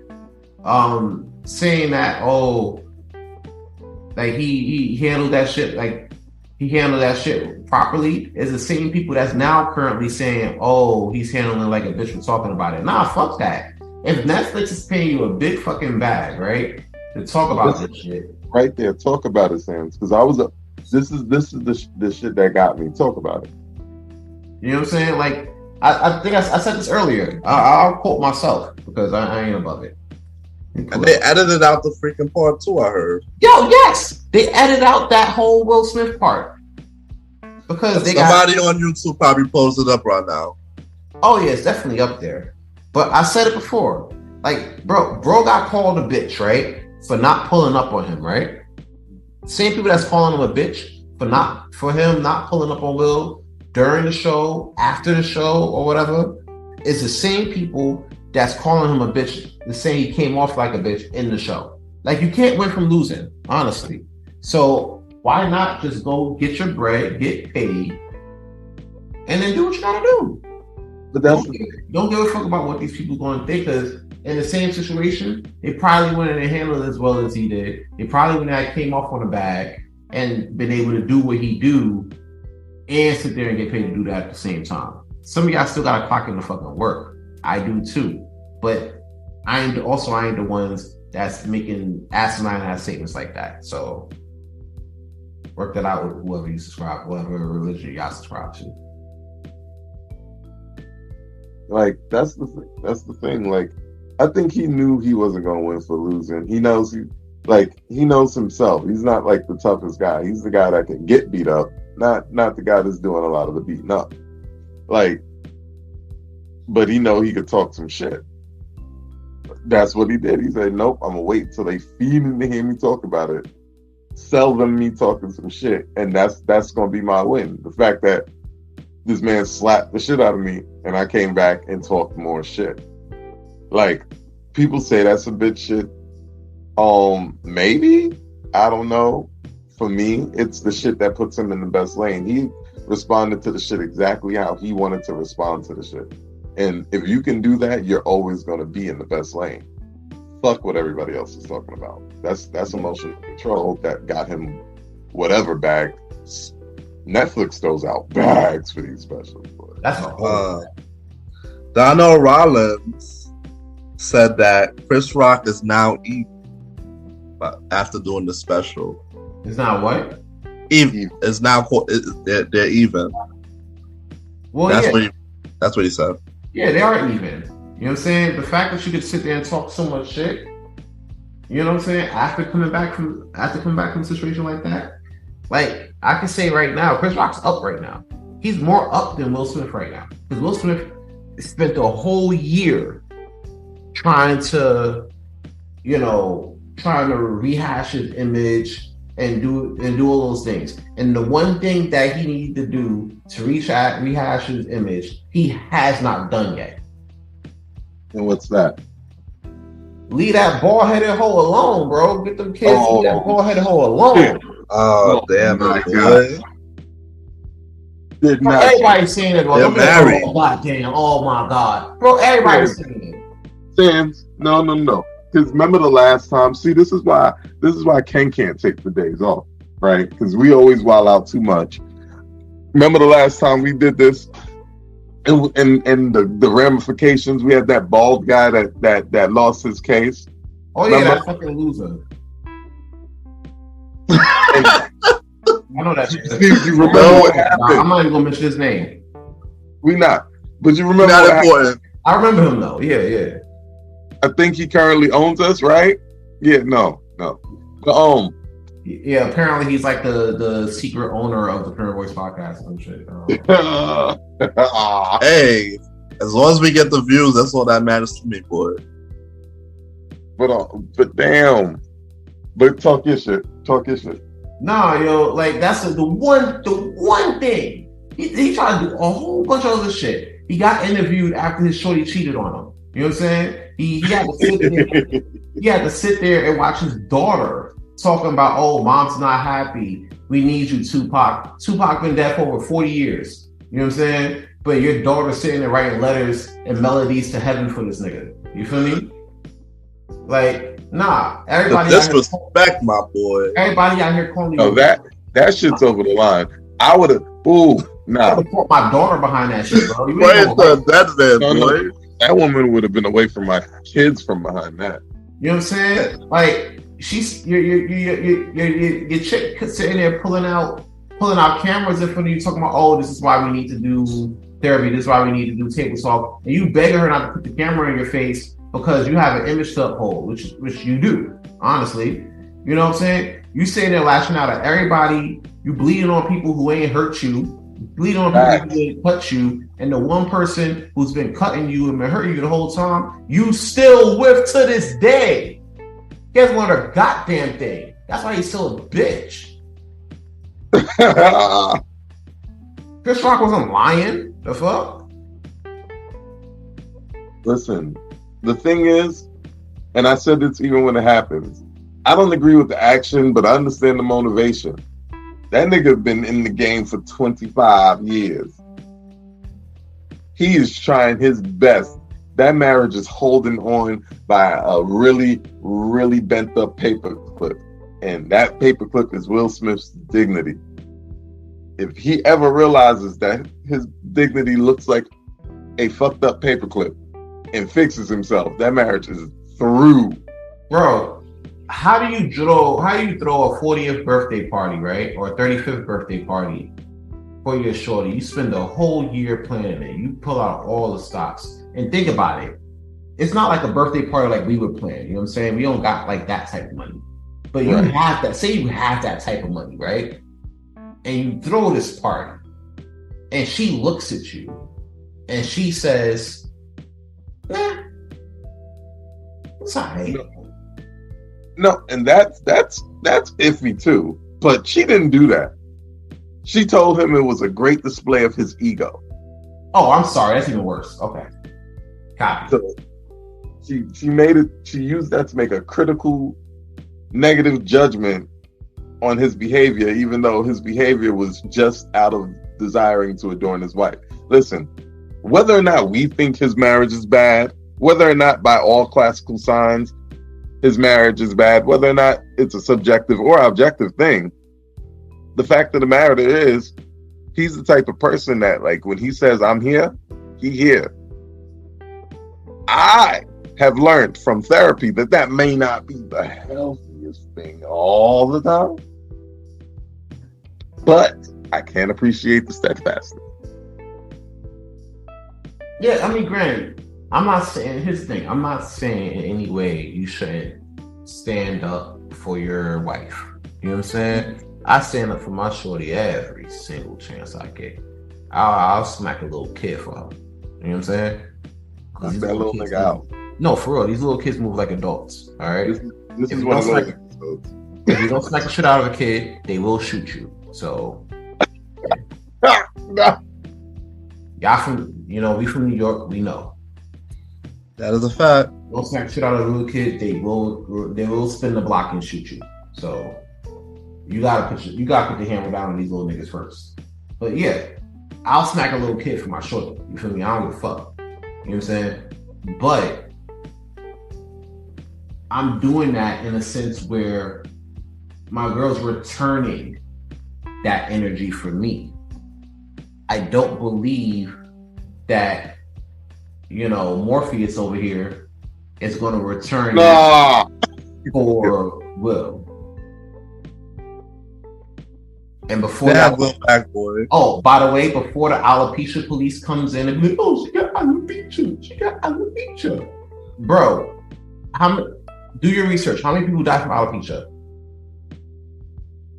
saying that, oh, like he handled that shit, like he handled that shit properly, is the same people that's now currently saying, oh, he's handling like a bitch for talking about it. Nah, fuck that. If Netflix is paying you a big fucking bag, right, to talk about this shit. Right there, talk about it, Sam. Because this is the shit that got me. Talk about it. You know what I'm saying? Like, I think I said this earlier. I'll quote myself because I ain't above it. And they edited out the freaking part too, I heard. Yo, yes! They edited out that whole Will Smith part. Because somebody on YouTube probably posted it up right now. Oh yeah, it's definitely up there. But I said it before. Like, bro got called a bitch, right? For not pulling up on him, right? Same people that's calling him a bitch for him not pulling up on Will during the show, after the show, or whatever, is the same people that's calling him a bitch and saying he came off like a bitch in the show. Like, you can't win from losing, honestly. So why not just go get your bread, get paid, and then do what you gotta do? But that's don't give a fuck about what these people going to think, because in the same situation, they probably wouldn't have handled it as well as he did. They probably wouldn't have came off on a bag and been able to do what he do and sit there and get paid to do that at the same time. Some of y'all still got to clock in the fucking work. I do too. But I ain't the ones that's making asinine ass statements like that. So work that out with whoever you subscribe, whatever religion y'all subscribe to. Like, that's the thing. Like, I think he knew he wasn't going to win for losing. He knows himself. He's not like the toughest guy. He's the guy that can get beat up, not the guy that's doing a lot of the beating up. Like, but he know he could talk some shit. That's what he did. He said, nope, I'm gonna wait till they feed in to hear me talk about it. Sell them me talking some shit. And that's gonna be my win. The fact that this man slapped the shit out of me and I came back and talked more shit. Like, people say that's a bitch shit. Maybe, I don't know. For me, it's the shit that puts him in the best lane. He responded to the shit exactly how he wanted to respond to the shit. And if you can do that, you're always going to be in the best lane. Fuck what everybody else is talking about. That's emotional control that got him whatever bag. Netflix throws out bags for these specials. That's a Donnell Rollins said that Chris Rock is now even after doing the special. It's not what? Even. It's now they're even. Well, that's what he said. Yeah, they are even. You know what I'm saying? The fact that you could sit there and talk so much shit, you know what I'm saying? After coming back from a situation like that, like, I can say right now, Chris Rock's up right now. He's more up than Will Smith right now. Because Will Smith spent the whole year trying to rehash his image and do all those things. And the one thing that he needs to do to rehash his image, he has not done yet. And what's that? Leave that bald-headed hoe alone, bro. Get them kids, leave that bald-headed hoe alone. Oh, damn my it, God. boy. Did not. Everybody's saying it. They're married. Oh, God damn. Oh, my God. Bro, everybody's saying it. Sans, no. Because remember the last time? See, this is why Ken can't take the days off, right? Because we always wild out too much. Remember the last time we did this, and the ramifications. We had that bald guy that lost his case. Oh yeah, Remember? that fucking loser. I know that. You remember what happened? I'm not even gonna mention his name. We not. But you remember Not what happened? important. I remember him though. Yeah. I think he currently owns us, right? Yeah, no. But, Yeah, apparently he's like the secret owner of the Premier Boyz podcast and shit. Hey, as long as we get the views, that's all that matters to me, boy. but damn. But talk your shit. Nah, yo, like that's the one thing. He tried to do a whole bunch of other shit. He got interviewed after his shorty cheated on him. You know what I'm saying? He had to sit there. He had to sit there and watch his daughter talking about, oh, mom's not happy. We need you, Tupac. Tupac been dead for over 40 years. You know what I'm saying? But your daughter's sitting there writing letters and melodies to heaven for this nigga. You feel me? Like, nah. Everybody The disrespect, my boy. Everybody out here calling No, that shit's over the line. I would have. Ooh, nah. I would put my daughter behind that shit, bro. You Right, ain't gonna- that's there, boy. No. That woman would have been away from my kids from behind that. You know what I'm saying? Like she's your chick sitting there pulling out cameras in front of you, talking about, oh, this is why we need to do therapy. This is why we need to do table talk, and you begging her not to put the camera in your face because you have an image to uphold, which you do, honestly. You know what I'm saying? You sitting there lashing out at everybody. You bleeding on people who ain't hurt you. Bleeding on people who ain't cut you. And the one person who's been cutting you and been hurting you the whole time, you still with to this day. He hasn't learned a goddamn thing. That's why he's still a bitch. Chris Rock wasn't lying. The fuck? Listen, the thing is, and I said this even when it happens, I don't agree with the action, but I understand the motivation. That nigga been in the game for 25 years. He is trying his best. That marriage is holding on by a really, really bent up paperclip. And that paperclip is Will Smith's dignity. If he ever realizes that his dignity looks like a fucked up paperclip and fixes himself, that marriage is through. Bro, how do you throw a 40th birthday party, right? Or a 35th birthday party for your shorty? You spend the whole year planning it. You pull out all the stops. And think about it. It's not like a birthday party like we would plan. You know what I'm saying? We don't got like that type of money. But you have that. Say you have that type of money, right? And you throw this party. And she looks at you. And she says, nah, it's all right. No, and that's iffy too. But she didn't do that. She told him it was a great display of his ego. Oh, I'm sorry. That's even worse. Okay. Copy. So she made it. She used that to make a critical, negative judgment on his behavior, even though his behavior was just out of desiring to adorn his wife. Listen, whether or not we think his marriage is bad, whether or not by all classical signs his marriage is bad, whether or not it's a subjective or objective thing, the fact of the matter is, he's the type of person that, like, when he says, I'm here, he here. I have learned from therapy that may not be the healthiest thing all the time, but I can appreciate the steadfastness. Yeah, I mean, granted, I'm not saying, here's the thing, I'm not saying in any way you shouldn't stand up for your wife. You know what I'm saying? I stand up for my shorty every single chance I get. I'll smack a little kid for her. You know what I'm saying? Knock that little nigga out. No, for real, these little kids move like adults. All right. This is one of those episodes. if you don't smack the shit out of a kid, they will shoot you. So, No. y'all from, we from New York, we know. That is a fact. Don't smack the shit out of a little kid, they will spin the block and shoot you. So, you gotta put the hammer down on these little niggas first. But yeah, I'll smack a little kid for my shoulder. You feel me? I don't give a fuck. You know what I'm saying? But I'm doing that in a sense where my girl's returning that energy for me. I don't believe that, Morpheus over here is going to return that for Will. And before that, Will back, boy. Oh, by the way, before the alopecia police comes in and she got alopecia. Bro, do your research. How many people die from alopecia?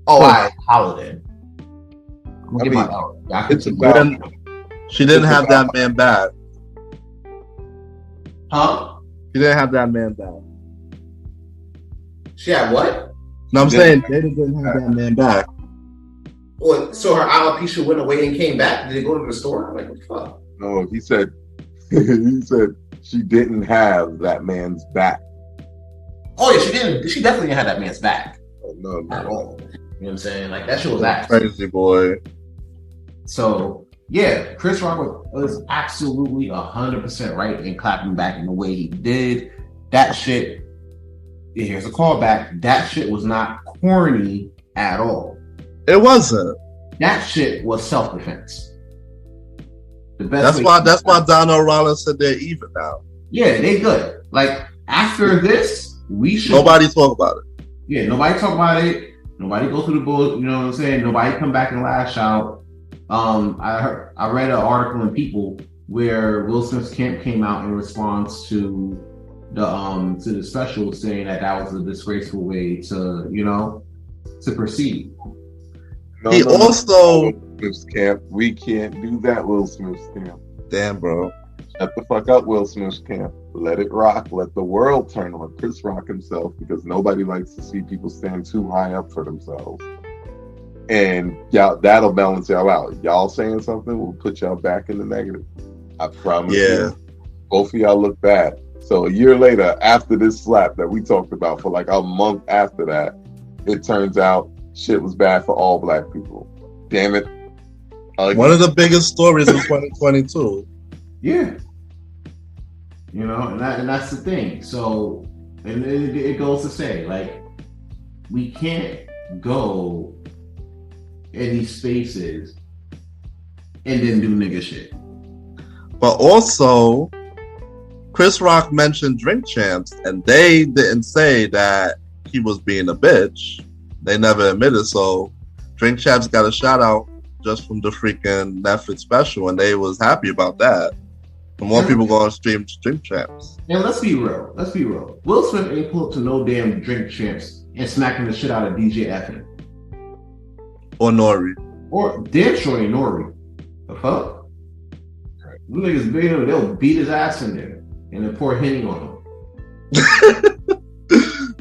Oh, I Holiday. She didn't have that man back. Huh? She didn't have that man back. She had what? No, I'm saying they didn't have that man back. Well, so her alopecia went away and came back? Did they go to the store? Like, what the fuck? No, he said she didn't have that man's back. Oh, yeah, she didn't. She definitely didn't have that man's back. Oh, no. At all. You know what I'm saying? Like, that shit was ass. Crazy boy. So, yeah, Chris Rock was absolutely 100% right in clapping back in the way he did. That shit, here's a callback, that shit was not corny at all. It wasn't. That shit was self-defense. That's why Donald Rollins said they're even now. Yeah, they good. Like, after this, we should... Nobody talk about it. Yeah, nobody talk about it. Nobody go through the book, you know what I'm saying? Nobody come back and lash out. I read an article in People where Will Smith's camp came out in response to the special, saying that was a disgraceful way to proceed. Also, Smith's camp. We can't do that, Will Smith's camp. Damn, bro. Shut the fuck up, Will Smith's camp. Let it rock. Let the world turn on Chris Rock himself, because nobody likes to see people stand too high up for themselves. And y'all, that'll balance y'all out. Y'all saying something will put y'all back in the negative. I promise you. Both of y'all look bad. So a year later, after this slap that we talked about, for like a month after that, it turns out shit was bad for all black people. Damn it. One of the biggest stories in 2022. Yeah. And that's the thing. So, and it goes to say, like, we can't go in these spaces and then do nigga shit. But also, Chris Rock mentioned Drink Champs, and they didn't say that he was being a bitch. They never admitted. So Drink Champs got a shout out just from the freaking Netflix special, and they was happy about that. And more people going to stream Drink Champs. And let's be real. Will Smith ain't pulled up to no damn Drink Champs and smacking the shit out of DJ Effin. Or Nori. Or damn sure ain't Nori. The fuck? Them niggas big enough, they'll beat his ass in there and then pour Henny on him.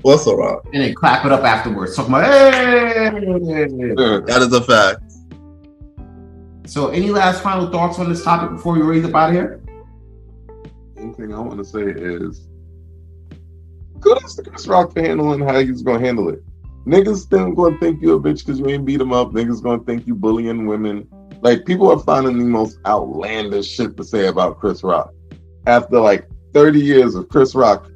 What's all right? And then clap it up afterwards. Talking about, hey! That is a fact. So, any last final thoughts on this topic before we raise up out of here? One thing I want to say is, kudos to Chris Rock for handling how he's going to handle it. Niggas still going to think you a bitch because you ain't beat him up. Niggas going to think you bullying women. Like, people are finding the most outlandish shit to say about Chris Rock. After like 30 years of Chris Rock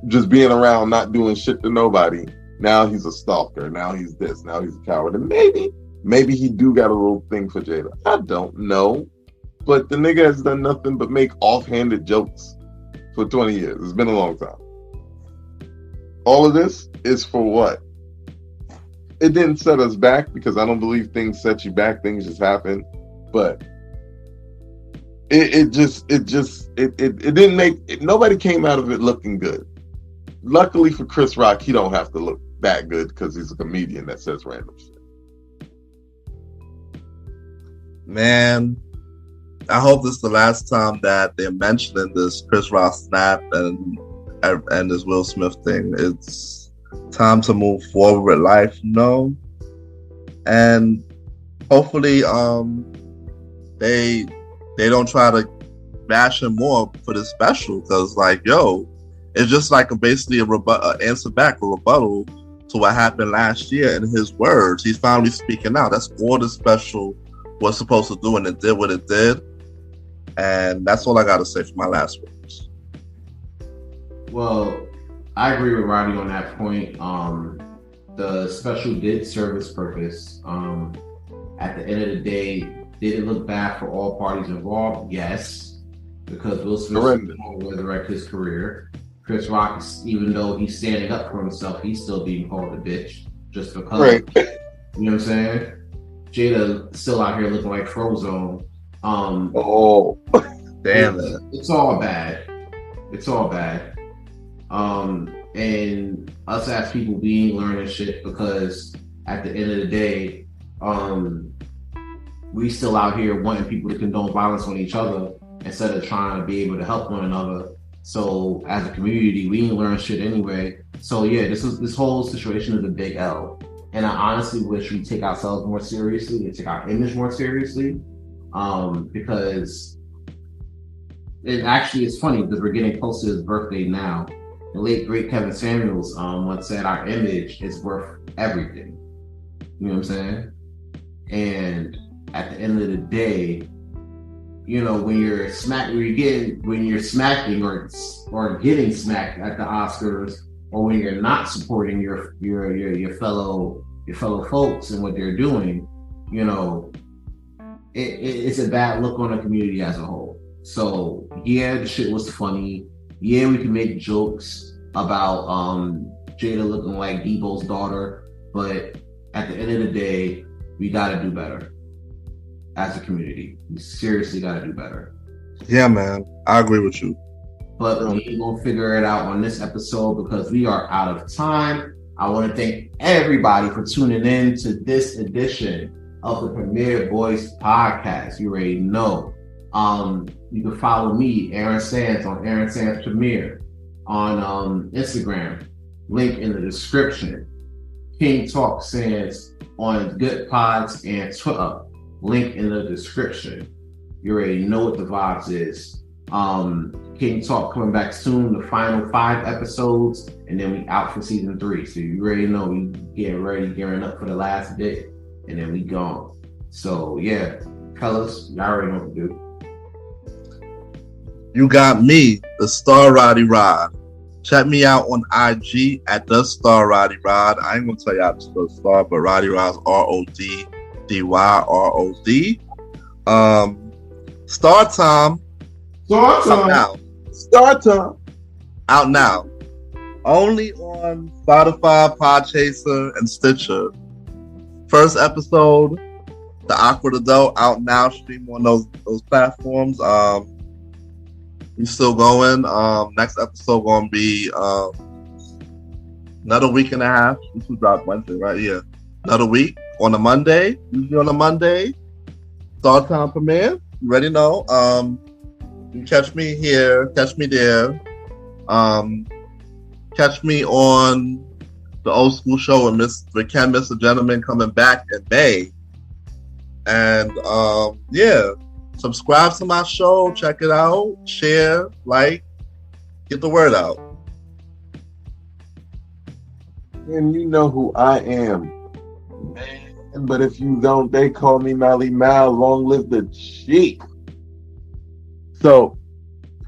just being around, not doing shit to nobody, now he's a stalker. Now he's this. Now he's a coward. And maybe he do got a little thing for Jada. I don't know. But the nigga has done nothing but make offhanded jokes for 20 years. It's been a long time. All of this is for what? It didn't set us back, because I don't believe things set you back. Things just happen. But it didn't make, nobody came out of it looking good. Luckily for Chris Rock, he don't have to look that good because he's a comedian that says random shit. Man, I hope this is the last time that they're mentioning this Chris Rock snap and this Will Smith thing. It's time time to move forward with life, and hopefully they don't try to bash him more for this special, because it's just like basically a answer back, a rebuttal to what happened last year. In his words, he's finally speaking out. That's all the special was supposed to do, and it did what it did. And that's all I got to say for my last words. Well, I agree with Roddy on that point. The special did serve its purpose. At the end of the day, did it look bad for all parties involved? Yes, because Will Smith will resurrect his career. Chris Rock, even though he's standing up for himself, he's still being called a bitch just because. Right. You know what I'm saying? Jada still out here looking like Frozone. Damn it. it. It's all bad. It's all bad. And us as people, we ain't learning shit, because at the end of the day, we still out here wanting people to condone violence on each other instead of trying to be able to help one another. So as a community, we ain't learn shit anyway. So yeah, this whole situation is a big L. And I honestly wish we take ourselves more seriously and take our image more seriously. Because it actually is funny, because we're getting close to his birthday now. The late great Kevin Samuels once said our image is worth everything. You know what I'm saying? And at the end of the day, when you're smacking or getting smacked at the Oscars, or when you're not supporting your fellow folks and what they're doing, it's a bad look on the community as a whole. So yeah, the shit was funny. Yeah, we can make jokes about Jada looking like Debo's daughter, but at the end of the day, we gotta do better as a community. We seriously gotta do better. Yeah, man, I agree with you. But we ain't gonna figure it out on this episode because we are out of time. I want to thank everybody for tuning in to this edition of the Premier Boyz podcast. You already know. You can follow me, Aaron Sands, on Aaron Sands Premier on Instagram. Link in the description. King Talk Sands on Good Pods and Twitter. Link in the description. You already know what the vibes is. King Talk coming back soon, the final 5 episodes, and then we out for season 3. So you already know we gearing up for the last bit, and then we gone. So yeah, fellas, y'all already know what to do. You got me, the Star Roddy Rod. Check me out on IG at the Star Roddy Rod. I ain't gonna tell you how to spell Star, but Roddy Rod's RODDYROD. Star Time. Out now. Start time. Out now. Only on Spotify, Podchaser, and Stitcher. First episode, The Awkward Adult, out now. Stream on those platforms. We still going. Next episode gonna be another week and a half. This will drop Wednesday, right? Yeah. Another week on a Monday. Usually on a Monday. Star Time premiere. You already know. You can catch me here, catch me there. Catch me on the Old School Show with Ken MrGentleman coming back in May. And yeah, subscribe to my show, check it out, share, like, get the word out. And you know who I am, man. But if you don't, they call me Malimal. Long live the chief. So,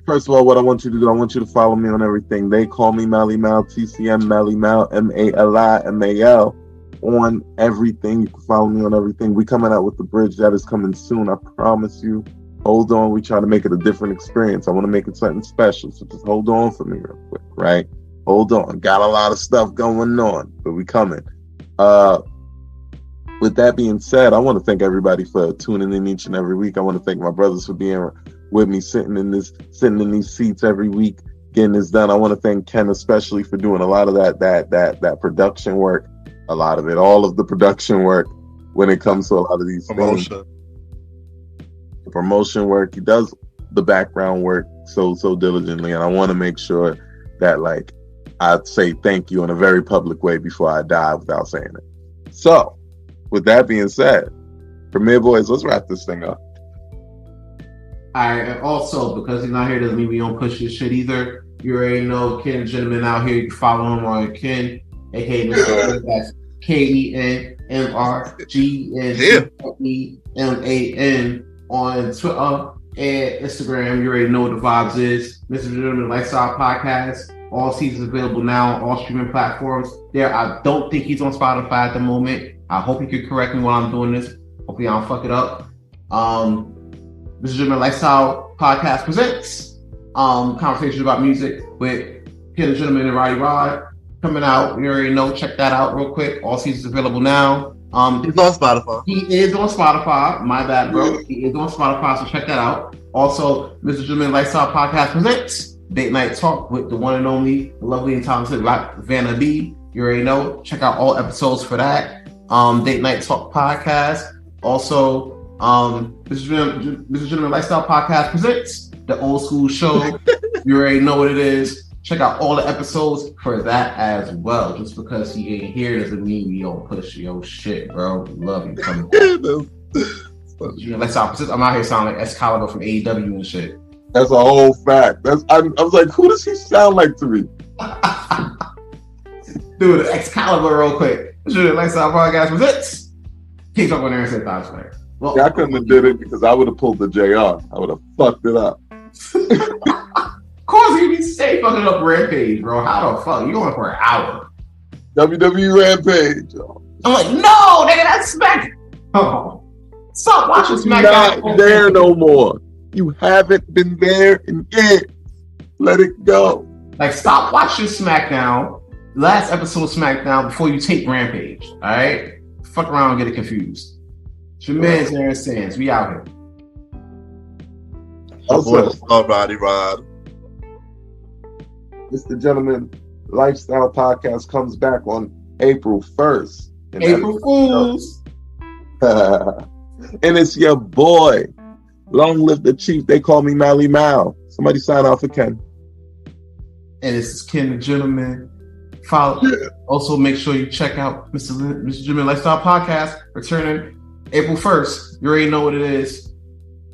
first of all, what I want you to do, I want you to follow me on everything. They call me Malimal, TCM Malimal, MALIMAL, on everything. You can follow me on everything. We coming out with the bridge that is coming soon. I promise you. Hold on. We try to make it a different experience. I want to make it something special. So just hold on for me real quick, right? Hold on. Got a lot of stuff going on, but we coming. With that being said, I want to thank everybody for tuning in each and every week. I want to thank my brothers for being with me, sitting in these seats every week, getting this done. I want to thank Ken especially for doing a lot of that production work, a lot of it, all of the production work when it comes to a lot of these things. The promotion work, he does the background work so diligently, and I want to make sure that like I'd say thank you in a very public way before I die without saying it. So, with that being said, Premier Boys, let's wrap this thing up. Alright, and also, because he's not here doesn't mean we don't push his shit either. You already know Ken Gentleman out here. You can follow him on Ken, aka Mr. That's KenMrGentleman on Twitter and Instagram. You already know what the vibes is. Mr. Gentleman Lifestyle Podcast. All seasons available now on all streaming platforms. I don't think he's on Spotify at the moment. I hope you can correct me while I'm doing this. Hopefully I don't fuck it up. Mr. Gentleman Lifestyle Podcast presents conversations about music with Ken Gentleman and Roddy Rod coming out. You already know. Check that out real quick. All seasons available now. He's on Spotify. He is on Spotify. My bad, bro. He is on Spotify, so check that out. Also, Mr. Gentleman Lifestyle Podcast presents Date Night Talk with the one and only, the lovely and talented Vanna B. You already know. Check out all episodes for that. Date Night Talk Podcast. Also, Mr. Gentleman Lifestyle Podcast presents the Old School Show. You already know what it is. Check out all the episodes for that as well. Just because he ain't here doesn't mean we don't push your shit, bro. Love you. Coming Lifestyle presents. I'm out here sounding like Excalibur from AEW and shit. That's a whole fact. I was like, who does he sound like to me? Dude, Excalibur real quick. Mr. Lifestyle Podcast presents. Keep up on there and say thoughts, man. Well, I couldn't have did it because I would have pulled the JR. I would have fucked it up. Of course, you be safe fucking up Rampage, bro. How the fuck? You going for an hour? WWE Rampage. I'm like, no, nigga, that's Smack. Oh, stop watching SmackDown. Not there no more. You haven't been there in years. Let it go. Like, stop watching SmackDown. Last episode of SmackDown before you take Rampage. All right, fuck around and get it confused. It's your man's Aaron Sands. We out here. Also, Roddy Rod. Mr. Gentleman Lifestyle Podcast comes back on April 1st. April Fools. And it's your boy. Long live the chief. They call me Malimal. Somebody sign off for Ken. And this is Ken the Gentleman. Follow. Yeah. Also, make sure you check out Mr. Gentleman Lifestyle Podcast returning April 1st. You already know what it is.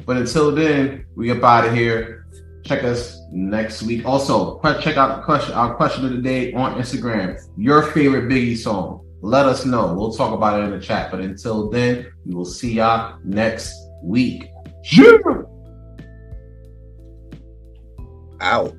But until then, we up out of here. Check us next week. Also, check out our question of the day on Instagram. Your favorite Biggie song. Let us know. We'll talk about it in the chat. But until then, we will see y'all next week. Out.